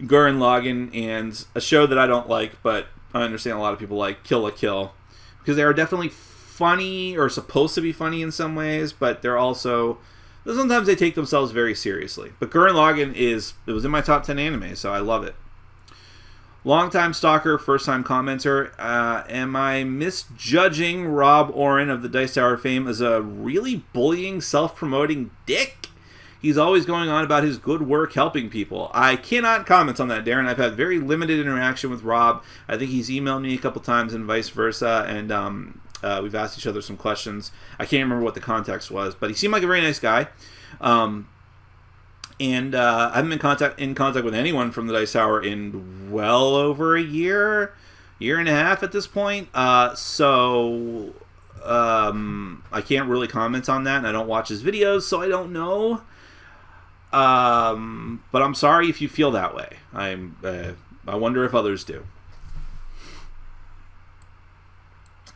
Gurren Lagann and a show that I don't like, but I understand a lot of people like, Kill la Kill, because they are definitely funny or supposed to be funny in some ways, but they're also sometimes they take themselves very seriously. But Gurren Lagann it was in my top 10 anime, so I love it. Longtime stalker, first-time commenter. Am I misjudging Rob Oren of the Dice Tower fame as a really bullying, self-promoting dick? He's always going on about his good work helping people. I cannot comment on that, Darren. I've had very limited interaction with Rob. I think he's emailed me a couple times and vice versa, and we've asked each other some questions. I can't remember what the context was, but he seemed like a very nice guy. And I haven't been in contact with anyone from the Dice Tower in well over a year and a half at this point. So I can't really comment on that, and I don't watch his videos, so I don't know. But I'm sorry if you feel that way. I wonder if others do.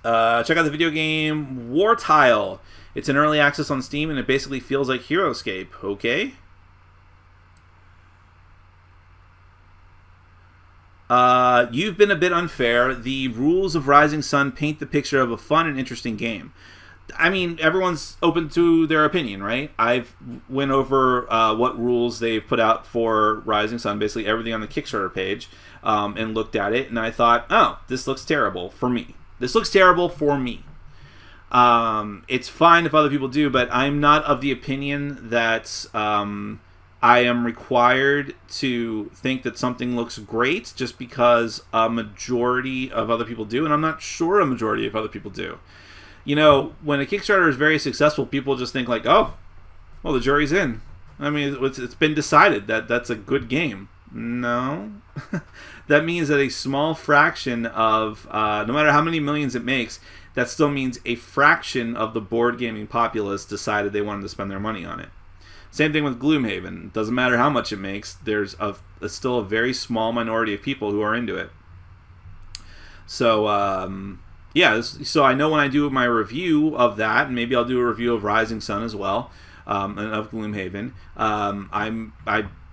Check out the video game War Tile. It's in early access on Steam, and it basically feels like HeroScape. Okay. You've been a bit unfair. The rules of Rising Sun paint the picture of a fun and interesting game. I mean, everyone's open to their opinion, right? I've went over what rules they've put out for Rising Sun, basically everything on the Kickstarter page, and looked at it, and I thought, oh, this looks terrible for me. This looks terrible for me. It's fine if other people do, but I'm not of the opinion that I am required to think that something looks great just because a majority of other people do, and I'm not sure a majority of other people do. You know, when a Kickstarter is very successful, people just think like, oh, well, the jury's in. I mean, it's been decided that that's a good game. No. That means that a small fraction of, no matter how many millions it makes, that still means a fraction of the board gaming populace decided they wanted to spend their money on it. Same thing with Gloomhaven. Doesn't matter how much it makes, there's still a very small minority of people who are into it. So, yeah, so I know when I do my review of that, and maybe I'll do a review of Rising Sun as well, and of Gloomhaven, I'm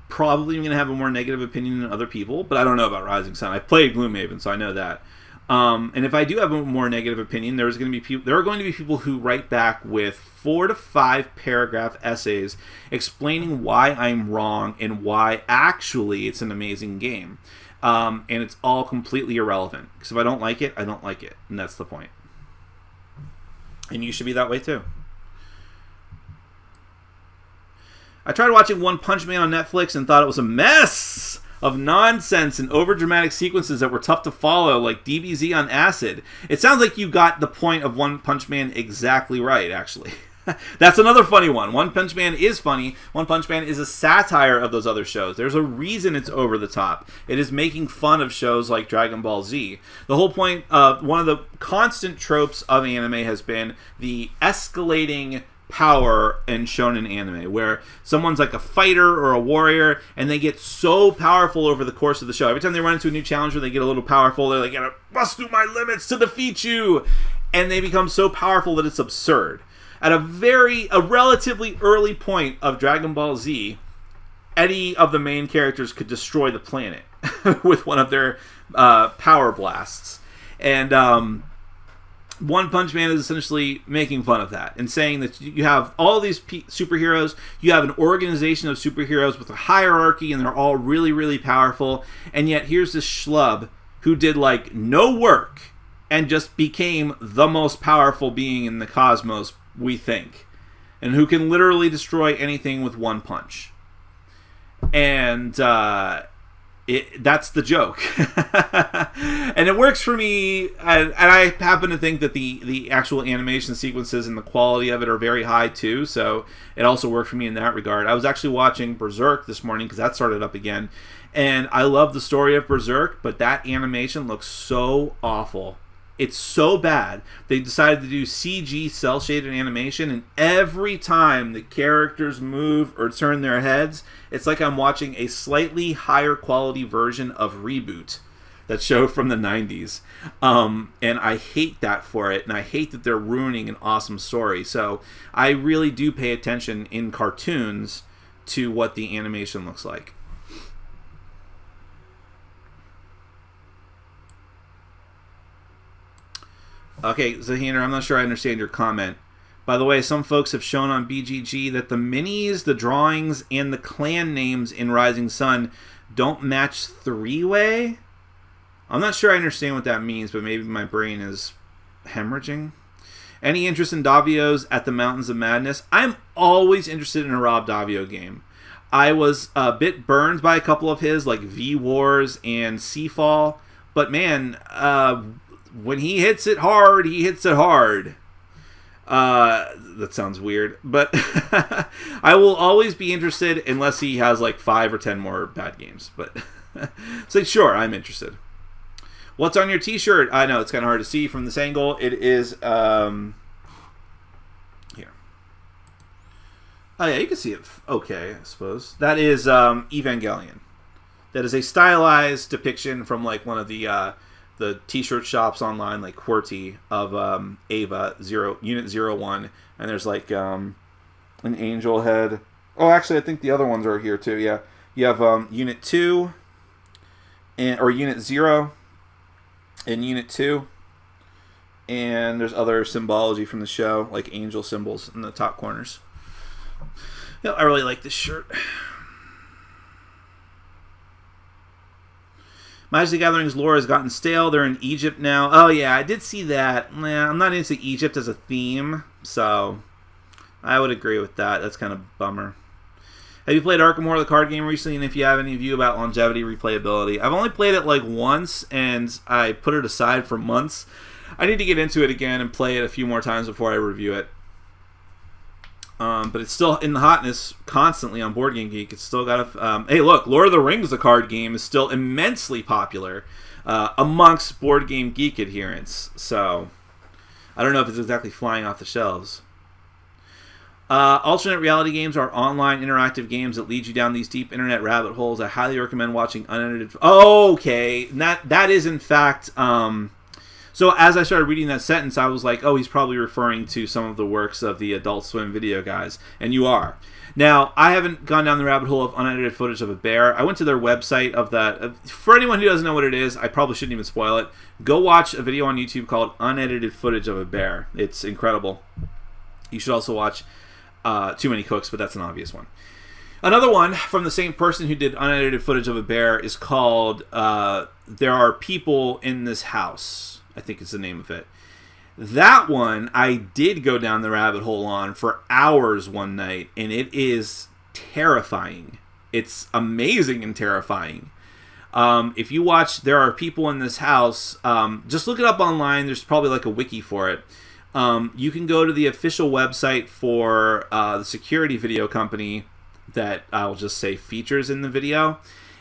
probably going to have a more negative opinion than other people, but I don't know about Rising Sun. I've played Gloomhaven, so I know that. And if I do have a more negative opinion, there are going to be people who write back with 4 to 5 paragraph essays explaining why I'm wrong and why actually it's an amazing game. And it's all completely irrelevant. Because if I don't like it, I don't like it. And that's the point. And you should be that way too. I tried watching One Punch Man on Netflix and thought it was a mess of nonsense and overdramatic sequences that were tough to follow, like DBZ on acid. It sounds like you got the point of One Punch Man exactly right, actually. That's another funny one. One Punch Man is funny. One Punch Man is a satire of those other shows. There's a reason it's over the top. It is making fun of shows like Dragon Ball Z. The whole point of one of the constant tropes of anime has been the escalating power in shonen anime, where someone's like a fighter or a warrior and they get so powerful over the course of the show. Every time they run into a new challenger, they get a little powerful. They're like, "Gotta bust through my limits to defeat you," and they become so powerful that it's absurd. At a relatively early point of Dragon Ball Z, any of the main characters could destroy the planet with one of their power blasts. And One Punch Man is essentially making fun of that and saying that you have all these superheroes, you have an organization of superheroes with a hierarchy, and they're all really, really powerful, and yet here's this schlub who did like no work and just became the most powerful being in the cosmos, we think, and who can literally destroy anything with one punch. And that's the joke. And it works for me, and I happen to think that the actual animation sequences and the quality of it are very high too, so it also worked for me in that regard. I was actually watching Berserk this morning because that started up again, and I love the story of Berserk, but that animation looks so awful. It's so bad. They decided to do CG cel-shaded animation, and every time the characters move or turn their heads, it's like I'm watching a slightly higher quality version of Reboot, that show from the 90s. And I hate that for it, and I hate that they're ruining an awesome story. So I really do pay attention in cartoons to what the animation looks like. Okay, Zahiner, I'm not sure I understand your comment. By the way, some folks have shown on BGG that the minis, the drawings, and the clan names in Rising Sun don't match three-way. I'm not sure I understand what that means, but maybe my brain is hemorrhaging. Any interest in Davio's At the Mountains of Madness? I'm always interested in a Rob Davio game. I was a bit burned by a couple of his, like V-Wars and Seafall, but man, when he hits it hard, he hits it hard. That sounds weird, but I will always be interested unless he has like 5 or 10 more bad games. But so sure, I'm interested. What's on your t-shirt? I know it's kind of hard to see from this angle. It is here. Oh yeah, you can see it. Okay, I suppose that is Evangelion. That is a stylized depiction from like one of the t-shirt shops online, like QWERTY, of Ava Unit 01, and there's like an angel head. Oh, actually, I think the other ones are here too. Yeah, you have Unit 2 or Unit 0 and Unit 2, and there's other symbology from the show, like angel symbols in the top corners. Yeah, I really like this shirt. Magic the Gathering's lore has gotten stale. They're in Egypt now. Oh, yeah, I did see that. I'm not into Egypt as a theme, so I would agree with that. That's kind of a bummer. Have you played Arkham Horror, the card game, recently? And if you have any view about longevity, replayability? I've only played it like once, and I put it aside for months. I need to get into it again and play it a few more times before I review it. But it's still in the hotness constantly on Board Game Geek. It's still got a... hey, look, Lord of the Rings, the card game, is still immensely popular amongst Board Game Geek adherents. So, I don't know if it's exactly flying off the shelves. Alternate reality games are online interactive games that lead you down these deep internet rabbit holes. I highly recommend watching unedited... Oh, okay. That is, in fact... So as I started reading that sentence, I was like, oh, he's probably referring to some of the works of the Adult Swim video guys. And you are. Now, I haven't gone down the rabbit hole of unedited footage of a bear. I went to their website of that. For anyone who doesn't know what it is, I probably shouldn't even spoil it. Go watch a video on YouTube called Unedited Footage of a Bear. It's incredible. You should also watch Too Many Cooks, but that's an obvious one. Another one from the same person who did unedited footage of a bear is called There Are People in This House. I think it's the name of it. That one I did go down the rabbit hole on for hours one night, and it is terrifying. It's amazing and terrifying. If you watch There Are People in This House, just look it up online. There's probably like a wiki for it. You can go to the official website for the security video company that I'll just say features in the video.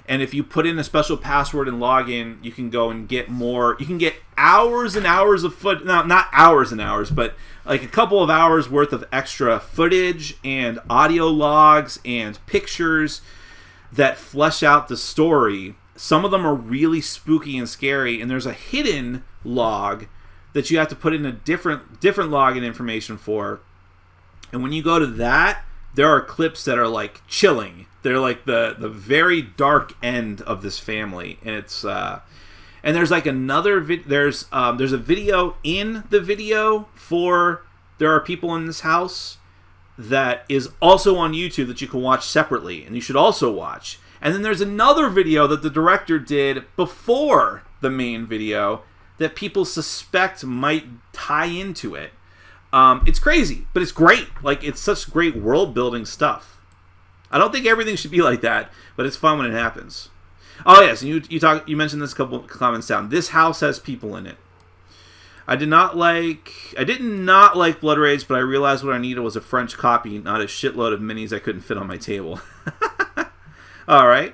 And if you put in a special password and log in, you can go and get more. You can get hours and hours of not hours and hours, but like a couple of hours worth of extra footage and audio logs and pictures that flesh out the story. Some of them are really spooky and scary, and there's a hidden log that you have to put in a different login information for. And when you go to that, there are clips that are like chilling. They're like the very dark end of this family, and it's and there's like another there's a video in the video for there are people in this house that is also on YouTube that you can watch separately, and you should also watch. And then there's another video that the director did before the main video that people suspect might tie into it. It's crazy, but it's great. Like, it's such great world building stuff. I don't think everything should be like that, but it's fun when it happens. Oh yes, and you mentioned this a couple of comments down. This house has people in it. I did not like Blood Rage, but I realized what I needed was a French copy, not a shitload of minis I couldn't fit on my table. All right.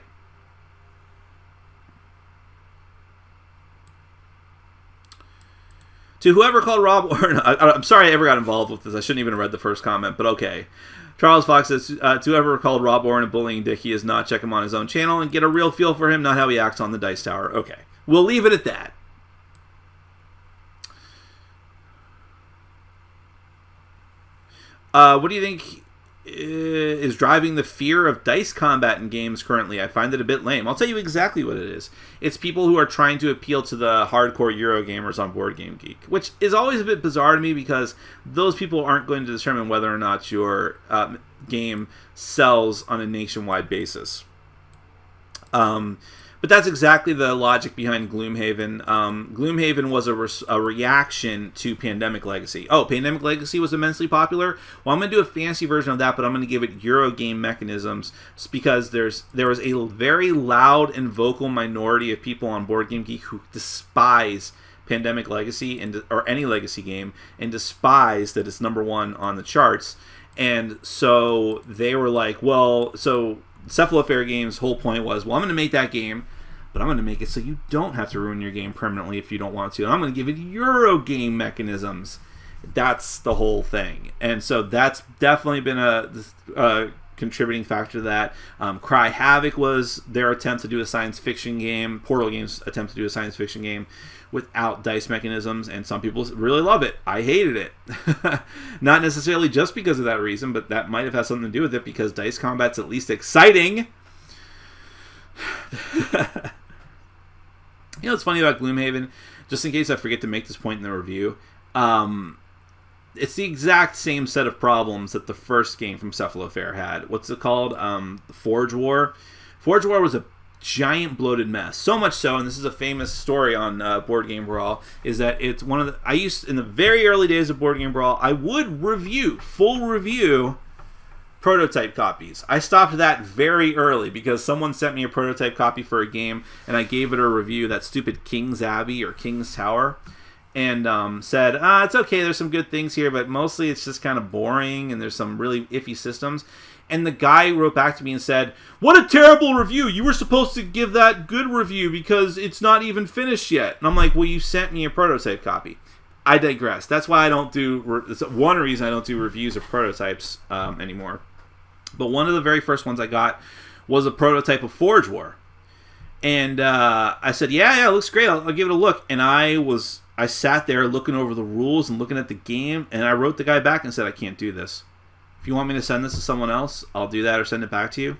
To whoever called Rob Warren, I'm sorry I ever got involved with this. I shouldn't even have read the first comment, but okay. Charles Fox says, to whoever called Rob Warren a bullying dick, he is not. Check him on his own channel and get a real feel for him, not how he acts on the Dice Tower. Okay. We'll leave it at that. What do you think is driving the fear of dice combat in games currently? I find it a bit lame. I'll tell you exactly what it is. It's people who are trying to appeal to the hardcore Euro gamers on Board Game Geek, which is always a bit bizarre to me because those people aren't going to determine whether or not your game sells on a nationwide basis. But that's exactly the logic behind Gloomhaven. Gloomhaven was a reaction to Pandemic Legacy. Oh, Pandemic Legacy was immensely popular? Well, I'm going to do a fancy version of that, but I'm going to give it Eurogame mechanisms because there was a very loud and vocal minority of people on Board Game Geek who despise Pandemic Legacy or any Legacy game and despise that it's #1 on the charts. And so they were like, well, so Cephalofair Games' whole point was, well, I'm going to make that game, but I'm going to make it so you don't have to ruin your game permanently if you don't want to. And I'm going to give it Eurogame mechanisms. That's the whole thing. And so that's definitely been a contributing factor to that. Cry Havoc was their attempt to do a science fiction game. Portal Games' attempt to do a science fiction game without dice mechanisms, and some people really love it. I hated it. Not necessarily just because of that reason, but that might have had something to do with it because dice combat's at least exciting. You know what's funny about Gloomhaven? Just in case I forget to make this point in the review, it's the exact same set of problems that the first game from Cephalofair had. What's it called? Forge War. Forge War was a giant bloated mess. So much so, and this is a famous story on Board Game Brawl, is that it's one of the... in the very early days of Board Game Brawl, I would full review prototype copies. I stopped that very early because someone sent me a prototype copy for a game, and I gave it a review, that stupid King's Abbey or King's Tower, and said, it's okay, there's some good things here, but mostly it's just kind of boring, and there's some really iffy systems. And the guy wrote back to me and said, what a terrible review. You were supposed to give that good review because it's not even finished yet. And I'm like, well, you sent me a prototype copy. I digress. That's why I don't do... It's one reason I don't do reviews of prototypes anymore. But one of the very first ones I got was a prototype of Forge War. And I said, yeah, it looks great. I'll give it a look. And I sat there looking over the rules and looking at the game. And I wrote the guy back and said, I can't do this. If you want me to send this to someone else, I'll do that or send it back to you.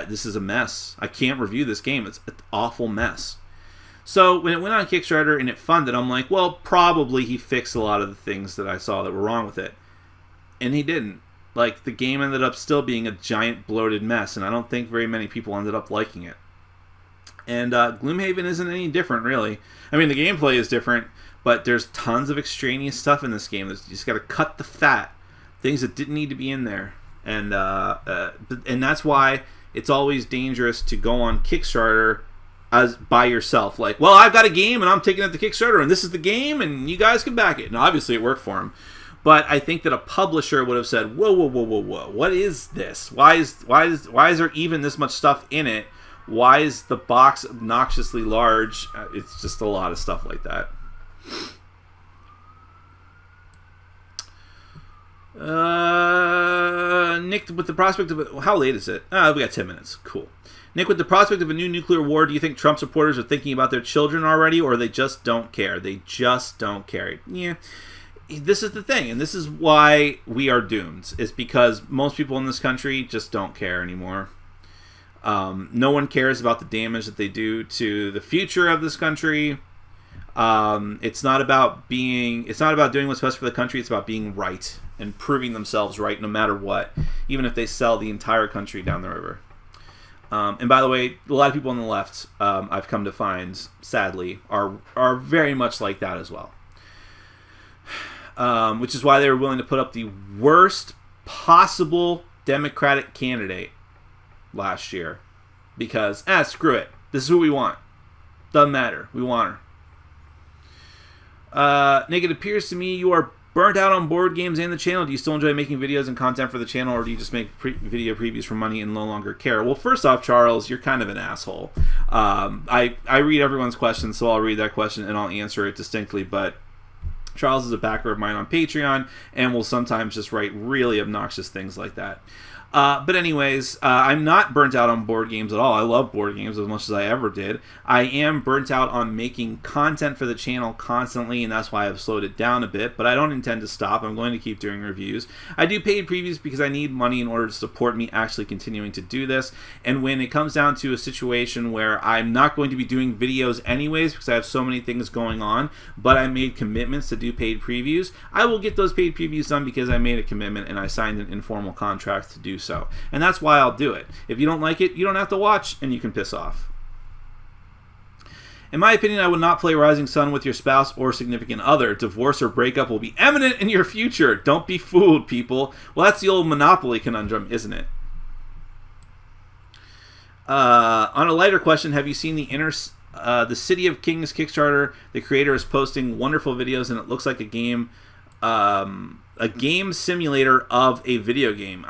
This is a mess. I can't review this game. It's an awful mess. So when it went on Kickstarter and it funded, I'm like, well, probably he fixed a lot of the things that I saw that were wrong with it. And he didn't. Like, the game ended up still being a giant bloated mess, and I don't think very many people ended up liking it. And Gloomhaven isn't any different, really. I mean, the gameplay is different, but there's tons of extraneous stuff in this game. You just got to cut the fat. Things that didn't need to be in there. And that's why it's always dangerous to go on Kickstarter as by yourself. Like, well, I've got a game and I'm taking it to Kickstarter and this is the game and you guys can back it. And obviously it worked for him. But I think that a publisher would have said, whoa, whoa, whoa, whoa, whoa. What is this? Why is there even this much stuff in it? Why is the box obnoxiously large? It's just a lot of stuff like that. Nick, with the prospect of how late is it? We got 10 minutes. Cool. Nick, with the prospect of a new nuclear war, do you think Trump supporters are thinking about their children already, or they just don't care? They just don't care. Yeah. This is the thing, and this is why we are doomed. It's because most people in this country just don't care anymore. No one cares about the damage that they do to the future of this country. It's not about doing what's best for the country. It's about being right and proving themselves right no matter what, even if they sell the entire country down the river. And by the way, a lot of people on the left, I've come to find, sadly, are very much like that as well. Which is why they were willing to put up the worst possible Democratic candidate last year. Because, screw it. This is who we want. Doesn't matter. We want her. Nick, it appears to me you are burnt out on board games and the channel. Do you still enjoy making videos and content for the channel, or do you just make video previews for money and no longer care? Well, first off, Charles, you're kind of an asshole. I read everyone's questions, so I'll read that question and I'll answer it distinctly, but Charles is a backer of mine on Patreon and will sometimes just write really obnoxious things like that. But anyways, I'm not burnt out on board games at all. I love board games as much as I ever did. I am burnt out on making content for the channel constantly, and that's why I've slowed it down a bit, but I don't intend to stop. I'm going to keep doing reviews. I do paid previews because I need money in order to support me actually continuing to do this, and when it comes down to a situation where I'm not going to be doing videos anyways because I have so many things going on, but I made commitments to do paid previews, I will get those paid previews done because I made a commitment and I signed an informal contract to do so. And that's why I'll do it. If you don't like it, you don't have to watch and you can piss off. In my opinion, I would not play Rising Sun with your spouse or significant other. Divorce or breakup will be imminent in your future. Don't be fooled, people. Well, that's the old Monopoly conundrum, isn't it? On a lighter question, have you seen the City of Kings Kickstarter? The creator is posting wonderful videos and it looks like a game simulator of a video game.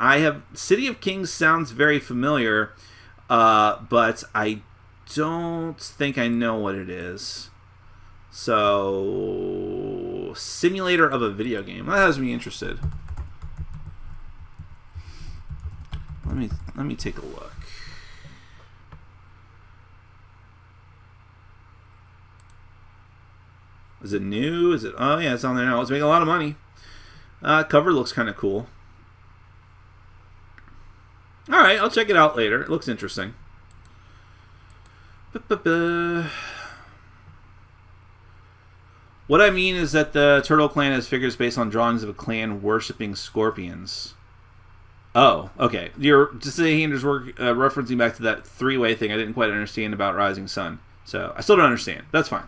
City of Kings sounds very familiar, but I don't think I know what it is. So, simulator of a video game. That has me interested. Let me take a look. Is it new? Oh yeah, it's on there now. It's making a lot of money. Cover looks kind of cool. Alright, I'll check it out later. It looks interesting. What I mean is that the Turtle Clan has figures based on drawings of a clan worshipping scorpions. Oh, okay. You're just saying there's referencing back to that three-way thing I didn't quite understand about Rising Sun. So, I still don't understand. That's fine.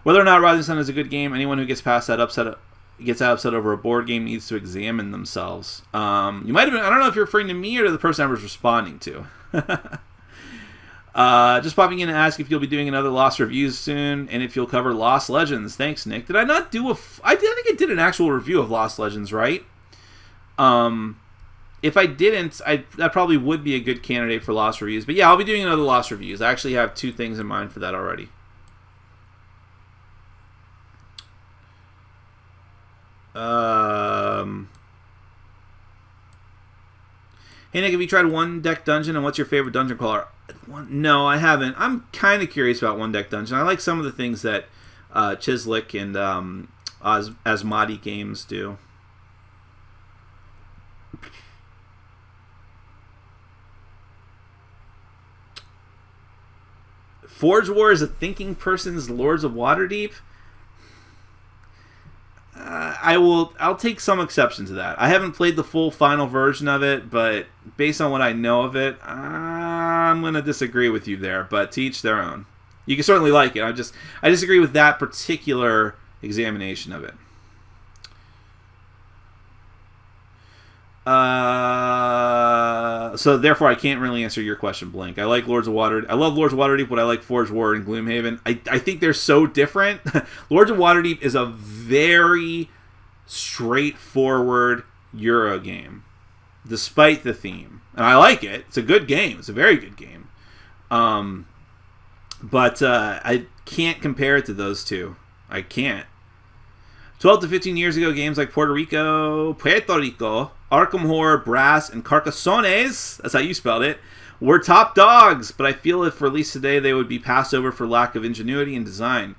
Whether or not Rising Sun is a good game, anyone who gets past that upset over a board game needs to examine themselves. You might have been, I don't know if you're referring to me or to the person I was responding to. Just popping in to ask if you'll be doing another Lost reviews soon, and if you'll cover Lost Legends. Thanks, Nick. Did I not do I think I did an actual review of Lost Legends, right? If I didn't, that probably would be a good candidate for Lost reviews. But yeah, I'll be doing another Lost reviews. I actually have 2 things in mind for that already. Hey Nick, have you tried One Deck Dungeon, and what's your favorite dungeon crawler? No, I haven't. I'm kind of curious about One Deck Dungeon. I like some of the things that Chislik and Asmodi Games do. Forge War is a thinking person's Lords of Waterdeep? I'll take some exception to that. I haven't played the full final version of it, but based on what I know of it, I'm going to disagree with you there, but to each their own. You can certainly like it. I disagree with that particular examination of it. So therefore, I can't really answer your question, Blink. I like Lords of Waterdeep. I love Lords of Waterdeep, but I like Forge War and Gloomhaven. I think they're so different. Lords of Waterdeep is a very straightforward Euro game, despite the theme, and I like it. It's a good game. It's a very good game. But I can't compare it to those two. I can't. 12 to 15 years ago, games like Puerto Rico, Arkham Horror, Brass, and Carcassones, that's how you spelled it, were top dogs, but I feel if released today, they would be passed over for lack of ingenuity and design.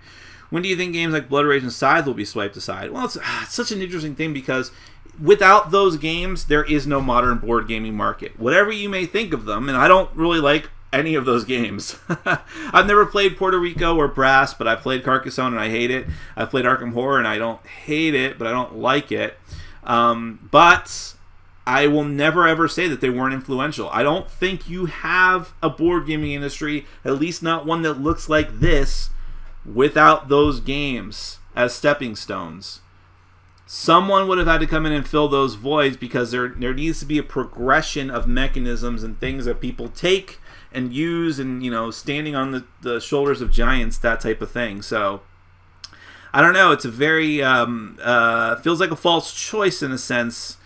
When do you think games like Blood Rage and Scythe will be swiped aside? Well, it's such an interesting thing because without those games, there is no modern board gaming market. Whatever you may think of them, and I don't really like any of those games. I've never played Puerto Rico or Brass, but I've played Carcassonne and I hate it. I've played Arkham Horror and I don't hate it, but I don't like it. But I will never ever say that they weren't influential. I don't think you have a board gaming industry, at least not one that looks like this, without those games as stepping stones. Someone would have had to come in and fill those voids because there needs to be a progression of mechanisms and things that people take and use, and standing on the shoulders of giants, that type of thing. So I don't know. It's a very feels like a false choice in a sense,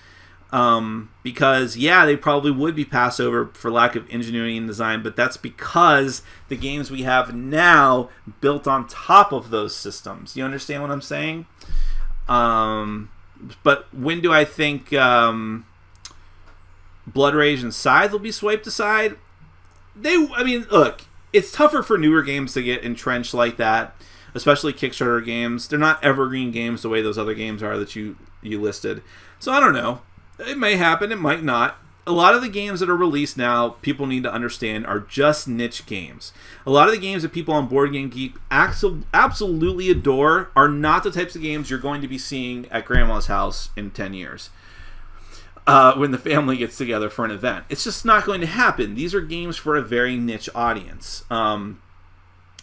because they probably would be passed over for lack of ingenuity and design, but that's because the games we have now built on top of those systems. You understand what I'm saying? But when do I think Blood Rage and Scythe will be swiped aside? Look, it's tougher for newer games to get entrenched like that, especially Kickstarter games. They're not evergreen games the way those other games are that you listed. So I don't know. It may happen. It might not. A lot of the games that are released now, people need to understand, are just niche games. A lot of the games that people on Board Game Geek absolutely adore are not the types of games you're going to be seeing at Grandma's house in 10 years. When the family gets together for an event. It's just not going to happen. These are games for a very niche audience. And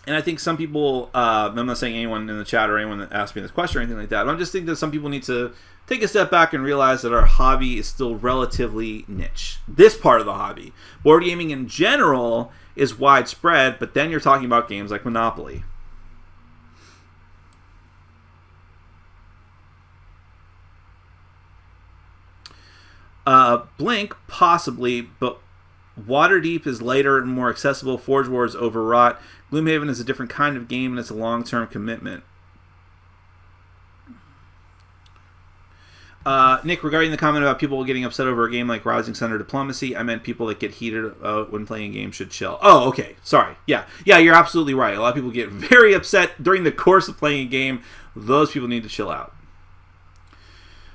I think some people, I'm not saying anyone in the chat or anyone that asked me this question or anything like that, but I'm just thinking that some people need to take a step back and realize that our hobby is still relatively niche. This part of the hobby. Board gaming in general is widespread, but then you're talking about games like Monopoly. Blink, possibly, but Waterdeep is lighter and more accessible. Forge War is overwrought. Gloomhaven is a different kind of game, and it's a long-term commitment. Nick, regarding the comment about people getting upset over a game like Rising Sun or Diplomacy, I meant people that get heated when playing a game should chill. Oh, okay. Sorry. Yeah, you're absolutely right. A lot of people get very upset during the course of playing a game. Those people need to chill out.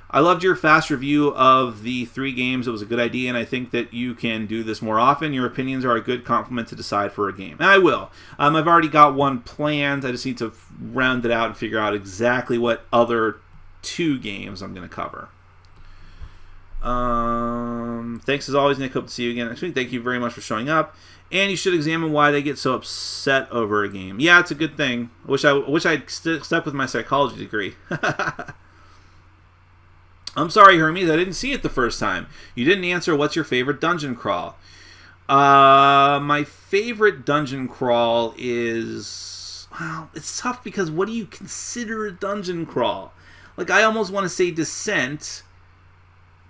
I loved your fast review of the 3 games. It was a good idea, and I think that you can do this more often. Your opinions are a good compliment to decide for a game. And I will. I've already got one planned. I just need to round it out and figure out exactly what other 2 games I'm going to cover. Thanks as always, Nick. Hope to see you again next week. Thank you very much for showing up. And you should examine why they get so upset over a game. Yeah, it's a good thing. I wish I'd stuck with my psychology degree. I'm sorry, Hermes, I didn't see it the first time. You didn't answer what's your favorite dungeon crawl. My favorite dungeon crawl is... Well, it's tough because what do you consider a dungeon crawl? Like, I almost want to say Descent,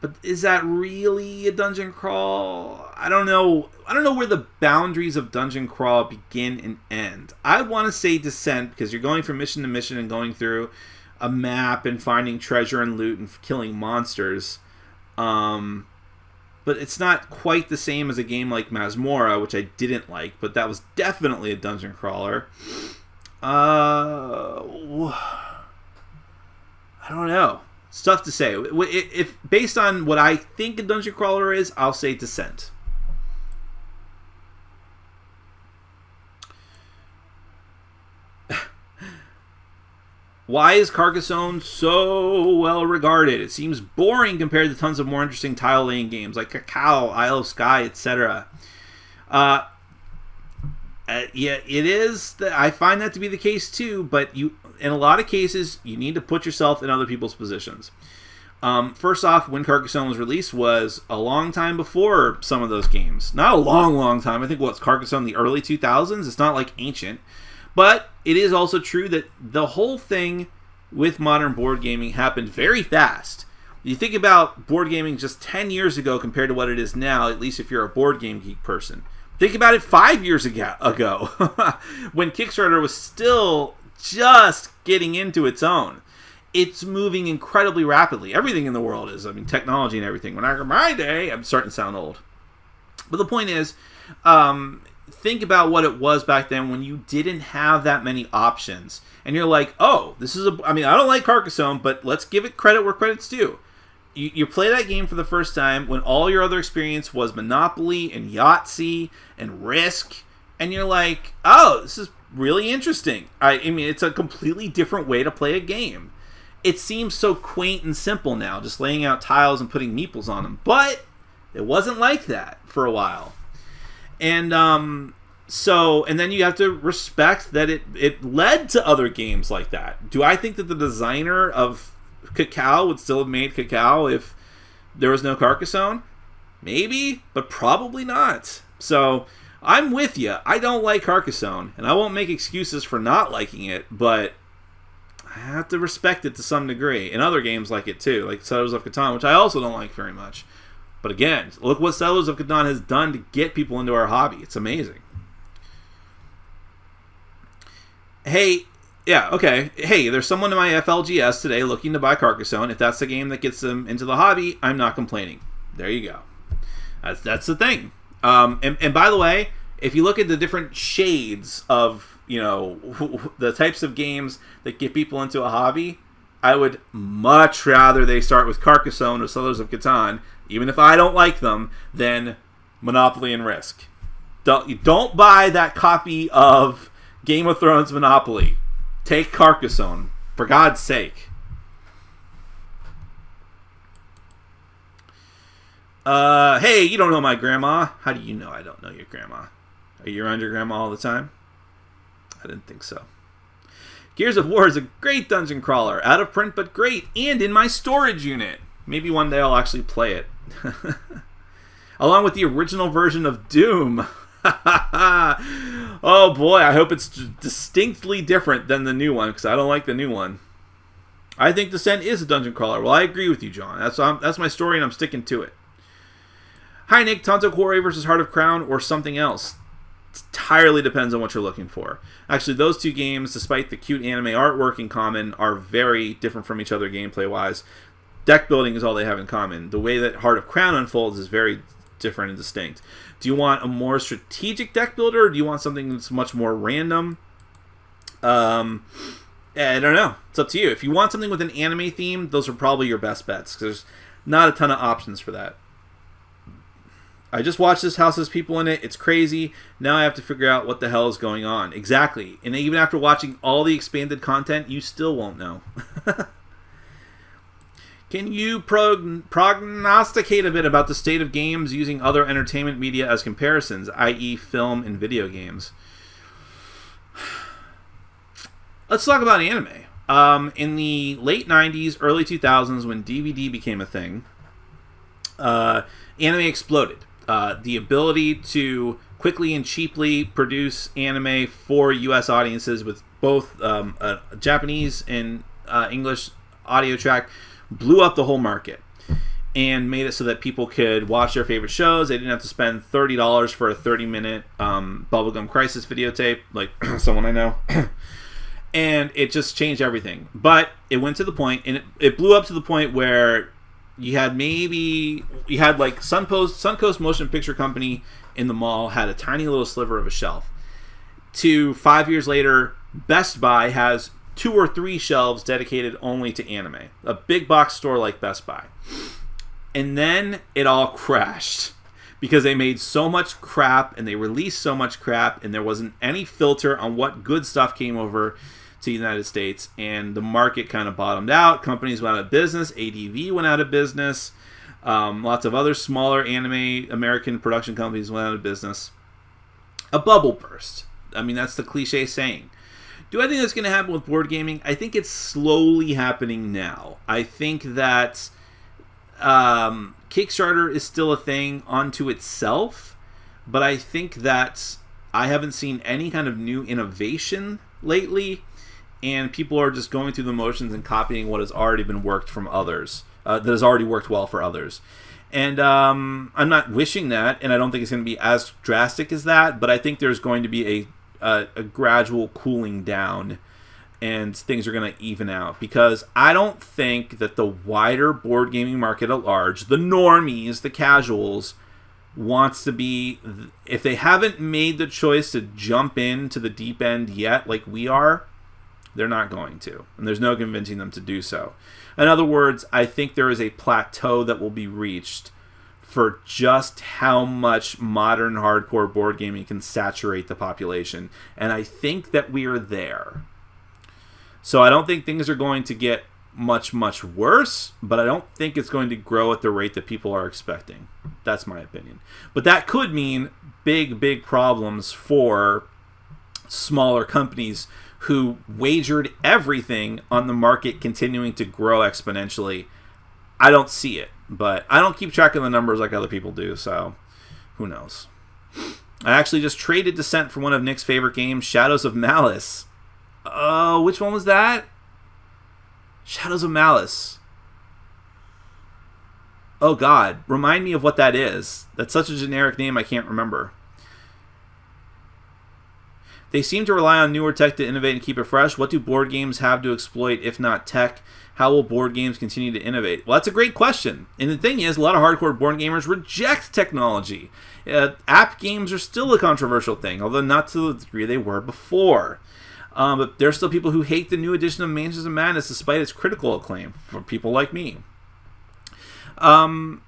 but is that really a dungeon crawl? I don't know where the boundaries of dungeon crawl begin and end. I want to say Descent because you're going from mission to mission and going through a map and finding treasure and loot and killing monsters. But it's not quite the same as a game like Masmorra, which I didn't like, but that was definitely a dungeon crawler. I don't know. It's tough to say. If based on what I think a dungeon crawler is, I'll say Descent. Why is Carcassonne so well regarded? It seems boring compared to tons of more interesting tile laying games like Cacao, Isle of Skye, etc. Yeah, it is. I find that to be the case too, but in a lot of cases, you need to put yourself in other people's positions. First off, when Carcassonne was released was a long time before some of those games. Not a long time. I think what's Carcassonne the early 2000s. It's not like ancient. But it is also true that the whole thing with modern board gaming happened very fast. You think about board gaming just 10 years ago compared to what it is now, at least if you're a board game geek person. Think about it 5 years ago when Kickstarter was still just getting into its own. It's moving incredibly rapidly. Everything in the world is. I mean, technology and everything. When I got my day, I'm starting to sound old. But the point is, think about what it was back then when you didn't have that many options. And you're like, oh, I don't like Carcassonne, but let's give it credit where credit's due. You play that game for the first time when all your other experience was Monopoly and Yahtzee and Risk. And you're like, oh, this is really interesting. I mean, it's a completely different way to play a game. It seems so quaint and simple now, just laying out tiles and putting meeples on them. But it wasn't like that for a while. And and then you have to respect that it led to other games like that. Do I think that the designer of Cacao would still have made Cacao if there was no Carcassonne? Maybe, but probably not. So I'm with you. I don't like Carcassonne, and I won't make excuses for not liking it, but I have to respect it to some degree. And other games like it too, like Settlers of Catan, which I also don't like very much. But again, look what Settlers of Catan has done to get people into our hobby. It's amazing. Hey, there's someone in my FLGS today looking to buy Carcassonne. If that's the game that gets them into the hobby, I'm not complaining. There you go. That's the thing. And by the way, if you look at the different shades of, the types of games that get people into a hobby, I would much rather they start with Carcassonne or Settlers of Catan, even if I don't like them, than Monopoly and Risk. Don't buy that copy of Game of Thrones Monopoly. Take Carcassonne, for God's sake. Hey, you don't know my grandma. How do you know I don't know your grandma? Are you around your grandma all the time? I didn't think so. Gears of War is a great dungeon crawler. Out of print, but great. And in my storage unit. Maybe one day I'll actually play it. Along with the original version of Doom. Oh boy, I hope it's distinctly different than the new one, because I don't like the new one. I think Descent is a dungeon crawler. Well, I agree with you, John. That's my story, and I'm sticking to it. Hi, Nick. Tonto Quarry versus Heart of Crown or something else? It entirely depends on what you're looking for. Actually, those two games, despite the cute anime artwork in common, are very different from each other gameplay-wise. Deck building is all they have in common. The way that Heart of Crown unfolds is very different and distinct. Do you want a more strategic deck builder, or do you want something that's much more random? I don't know. It's up to you. If you want something with an anime theme, those are probably your best bets, because there's not a ton of options for that. I just watched This House Has People in It. It's crazy. Now I have to figure out what the hell is going on. Exactly. And even after watching all the expanded content, you still won't know. Can you prognosticate a bit about the state of games using other entertainment media as comparisons, i.e. film and video games? Let's talk about anime. In the late 90s, early 2000s, when DVD became a thing, anime exploded. The ability to quickly and cheaply produce anime for U.S. audiences with both a Japanese and English audio track blew up the whole market and made it so that people could watch their favorite shows. They didn't have to spend $30 for a 30-minute Bubblegum Crisis videotape, like someone I know. And it just changed everything. But it went to the point, and it blew up to the point where you had like Suncoast Motion Picture Company in the mall had a tiny little sliver of a shelf. To 5 years later, Best Buy has 2 or 3 shelves dedicated only to anime. A big box store like Best Buy. And then it all crashed because they made so much crap and they released so much crap, and there wasn't any filter on what good stuff came over to the United States, and the market kind of bottomed out. Companies went out of business. ADV went out of business. Lots of other smaller anime American production companies went out of business. A bubble burst. I mean, that's the cliche saying. Do I think that's going to happen with board gaming? I think it's slowly happening now. I think that Kickstarter is still a thing unto itself, but I think that I haven't seen any kind of new innovation lately, and people are just going through the motions and copying what has already been worked from others, that has already worked well for others. And I'm not wishing that, and I don't think it's going to be as drastic as that, but I think there's going to be a gradual cooling down, and things are going to even out, because I don't think that the wider board gaming market at large, the normies, the casuals, wants to be, if they haven't made the choice to jump into the deep end yet, like we are, they're not going to, and there's no convincing them to do so. In other words, I think there is a plateau that will be reached for just how much modern hardcore board gaming can saturate the population, and I think that we are there. So I don't think things are going to get much, much worse, but I don't think it's going to grow at the rate that people are expecting. That's my opinion. But that could mean big, big problems for smaller companies who wagered everything on the market continuing to grow exponentially. I don't see it, but I don't keep track of the numbers like other people do, so who knows. I actually just traded Descent for one of Nick's favorite games, Shadows of Malice. Oh, which one was that? Shadows of Malice. Oh God, remind me of what that is. That's such a generic name I can't remember. They seem to rely on newer tech to innovate and keep it fresh. What do board games have to exploit if not tech? How will board games continue to innovate? Well, that's a great question. And the thing is, a lot of hardcore board gamers reject technology. App games are still a controversial thing, although not to the degree they were before. But there's still people who hate the new edition of Mansions of Madness despite its critical acclaim, for people like me. And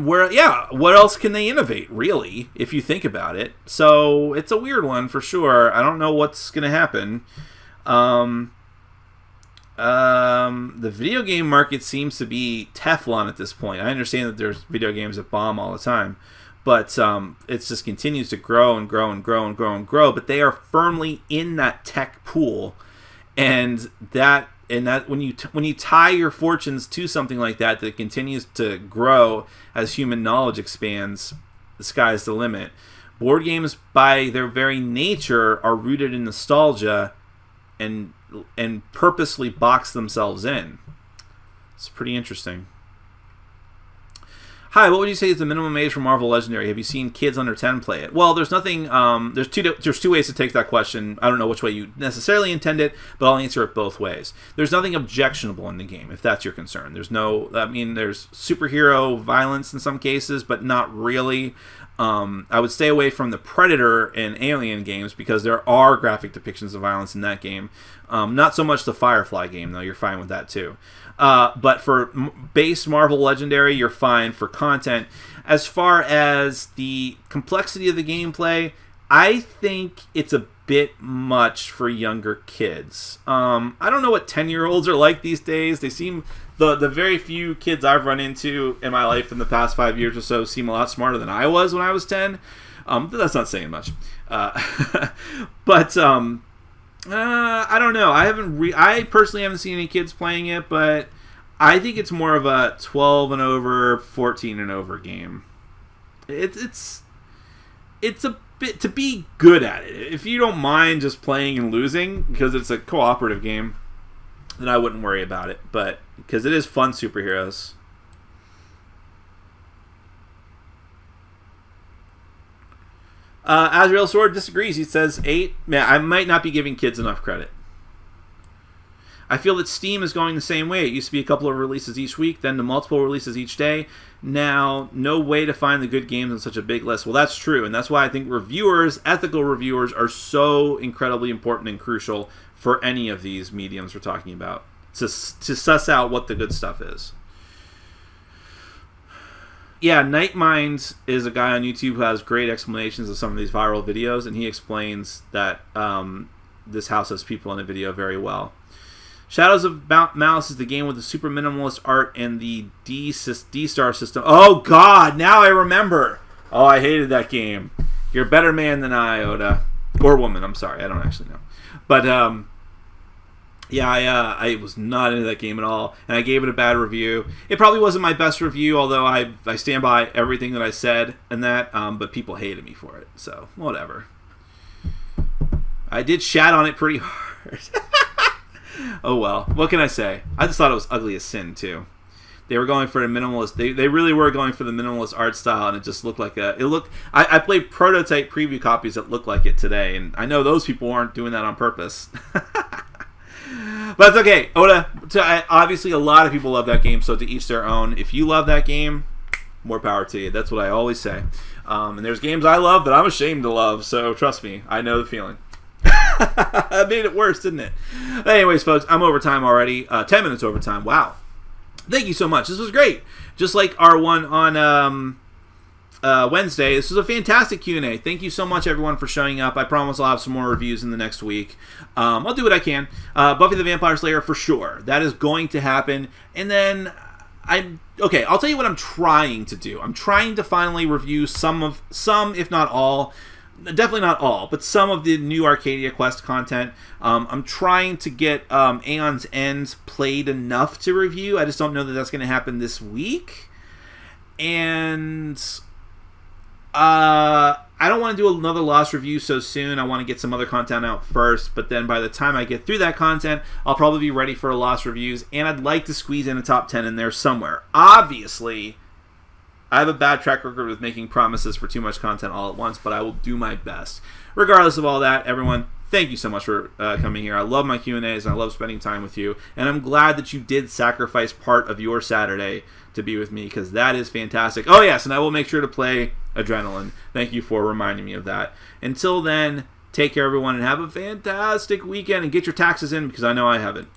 what else can they innovate, really, if you think about it? So it's a weird one for sure. I don't know what's going to happen. The video game market seems to be Teflon at this point. I understand that there's video games that bomb all the time, but it just continues to grow and grow and grow and grow and grow. But they are firmly in that tech pool, and that when you tie your fortunes to something like that continues to grow as human knowledge expands, the sky's the limit. Board games, by their very nature, are rooted in nostalgia and purposely box themselves in. It's pretty interesting. Hi, what would you say is the minimum age for Marvel Legendary? Have you seen kids under 10 play it? Well, there's nothing. There's two ways to take that question. I don't know which way you necessarily intend it, but I'll answer it both ways. There's nothing objectionable in the game, if that's your concern. There's superhero violence in some cases, but not really. I would stay away from the Predator and Alien games because there are graphic depictions of violence in that game. Not so much the Firefly game, though. You're fine with that, too. But for base Marvel Legendary, you're fine for content. As far as the complexity of the gameplay, I think it's a bit much for younger kids. I don't know what 10-year-olds are like these days. They seem... The very few kids I've run into in my life in the past 5 years or so seem a lot smarter than I was when I was 10. But that's not saying much. But I don't know. I personally haven't seen any kids playing it, but I think it's more of a 12 and over, 14 and over game. It's a bit to be good at it. If you don't mind just playing and losing because it's a cooperative game, then I wouldn't worry about it. But because it is fun superheroes. Azrael Sword disagrees. He says 8. Man, I might not be giving kids enough credit. I feel that Steam is going the same way. It used to be a couple of releases each week, then to multiple releases each day. Now, no way to find the good games on such a big list. Well, that's true, and that's why I think reviewers, ethical reviewers, are so incredibly important and crucial for any of these mediums we're talking about, to suss out what the good stuff is. Yeah, Nightmind is a guy on YouTube who has great explanations of some of these viral videos, and he explains that this house has people in the video very well. Shadows of Malice is the game with the super minimalist art and the D-Star system. Oh, God, now I remember. Oh, I hated that game. You're a better man than I, Oda. Or woman, I'm sorry. I don't actually know. But Yeah, I was not into that game at all, and I gave it a bad review. It probably wasn't my best review, although I stand by everything that I said and that, but people hated me for it, so whatever. I did shat on it pretty hard. Oh well, what can I say? I just thought it was ugly as sin, too. They were going for a minimalist. They really were going for the minimalist art style, and it just looked like a. It looked. I played prototype preview copies that looked like it today, and I know those people weren't doing that on purpose. But it's okay. Oda, obviously a lot of people love that game, so to each their own. If you love that game, more power to you. That's what I always say. And there's games I love that I'm ashamed to love, so trust me, I know the feeling. That made it worse, didn't it? But anyways, folks, I'm over time already. 10 minutes over time. Wow. Thank you so much. This was great. Just like our one on Wednesday. This was a fantastic Q&A. Thank you so much, everyone, for showing up. I promise I'll have some more reviews in the next week. I'll do what I can. Buffy the Vampire Slayer, for sure. That is going to happen. And then I'll tell you what I'm trying to do. I'm trying to finally review some, if not all, definitely not all, but some of the new Arcadia Quest content. I'm trying to get Aeon's End played enough to review. I just don't know that that's going to happen this week. And I don't want to do another Lost review so soon. I want to get some other content out first, but then by the time I get through that content, I'll probably be ready for Lost reviews, and I'd like to squeeze in a top 10 in there somewhere. Obviously, I have a bad track record with making promises for too much content all at once, but I will do my best. Regardless of all that, everyone, thank you so much for coming here. I love my Q&As, and I love spending time with you, and I'm glad that you did sacrifice part of your Saturday to be with me, because that is fantastic. Oh, yes, and I will make sure to play Adrenaline. Thank you for reminding me of that. Until then, take care, everyone, and have a fantastic weekend, and get your taxes in, because I know I haven't.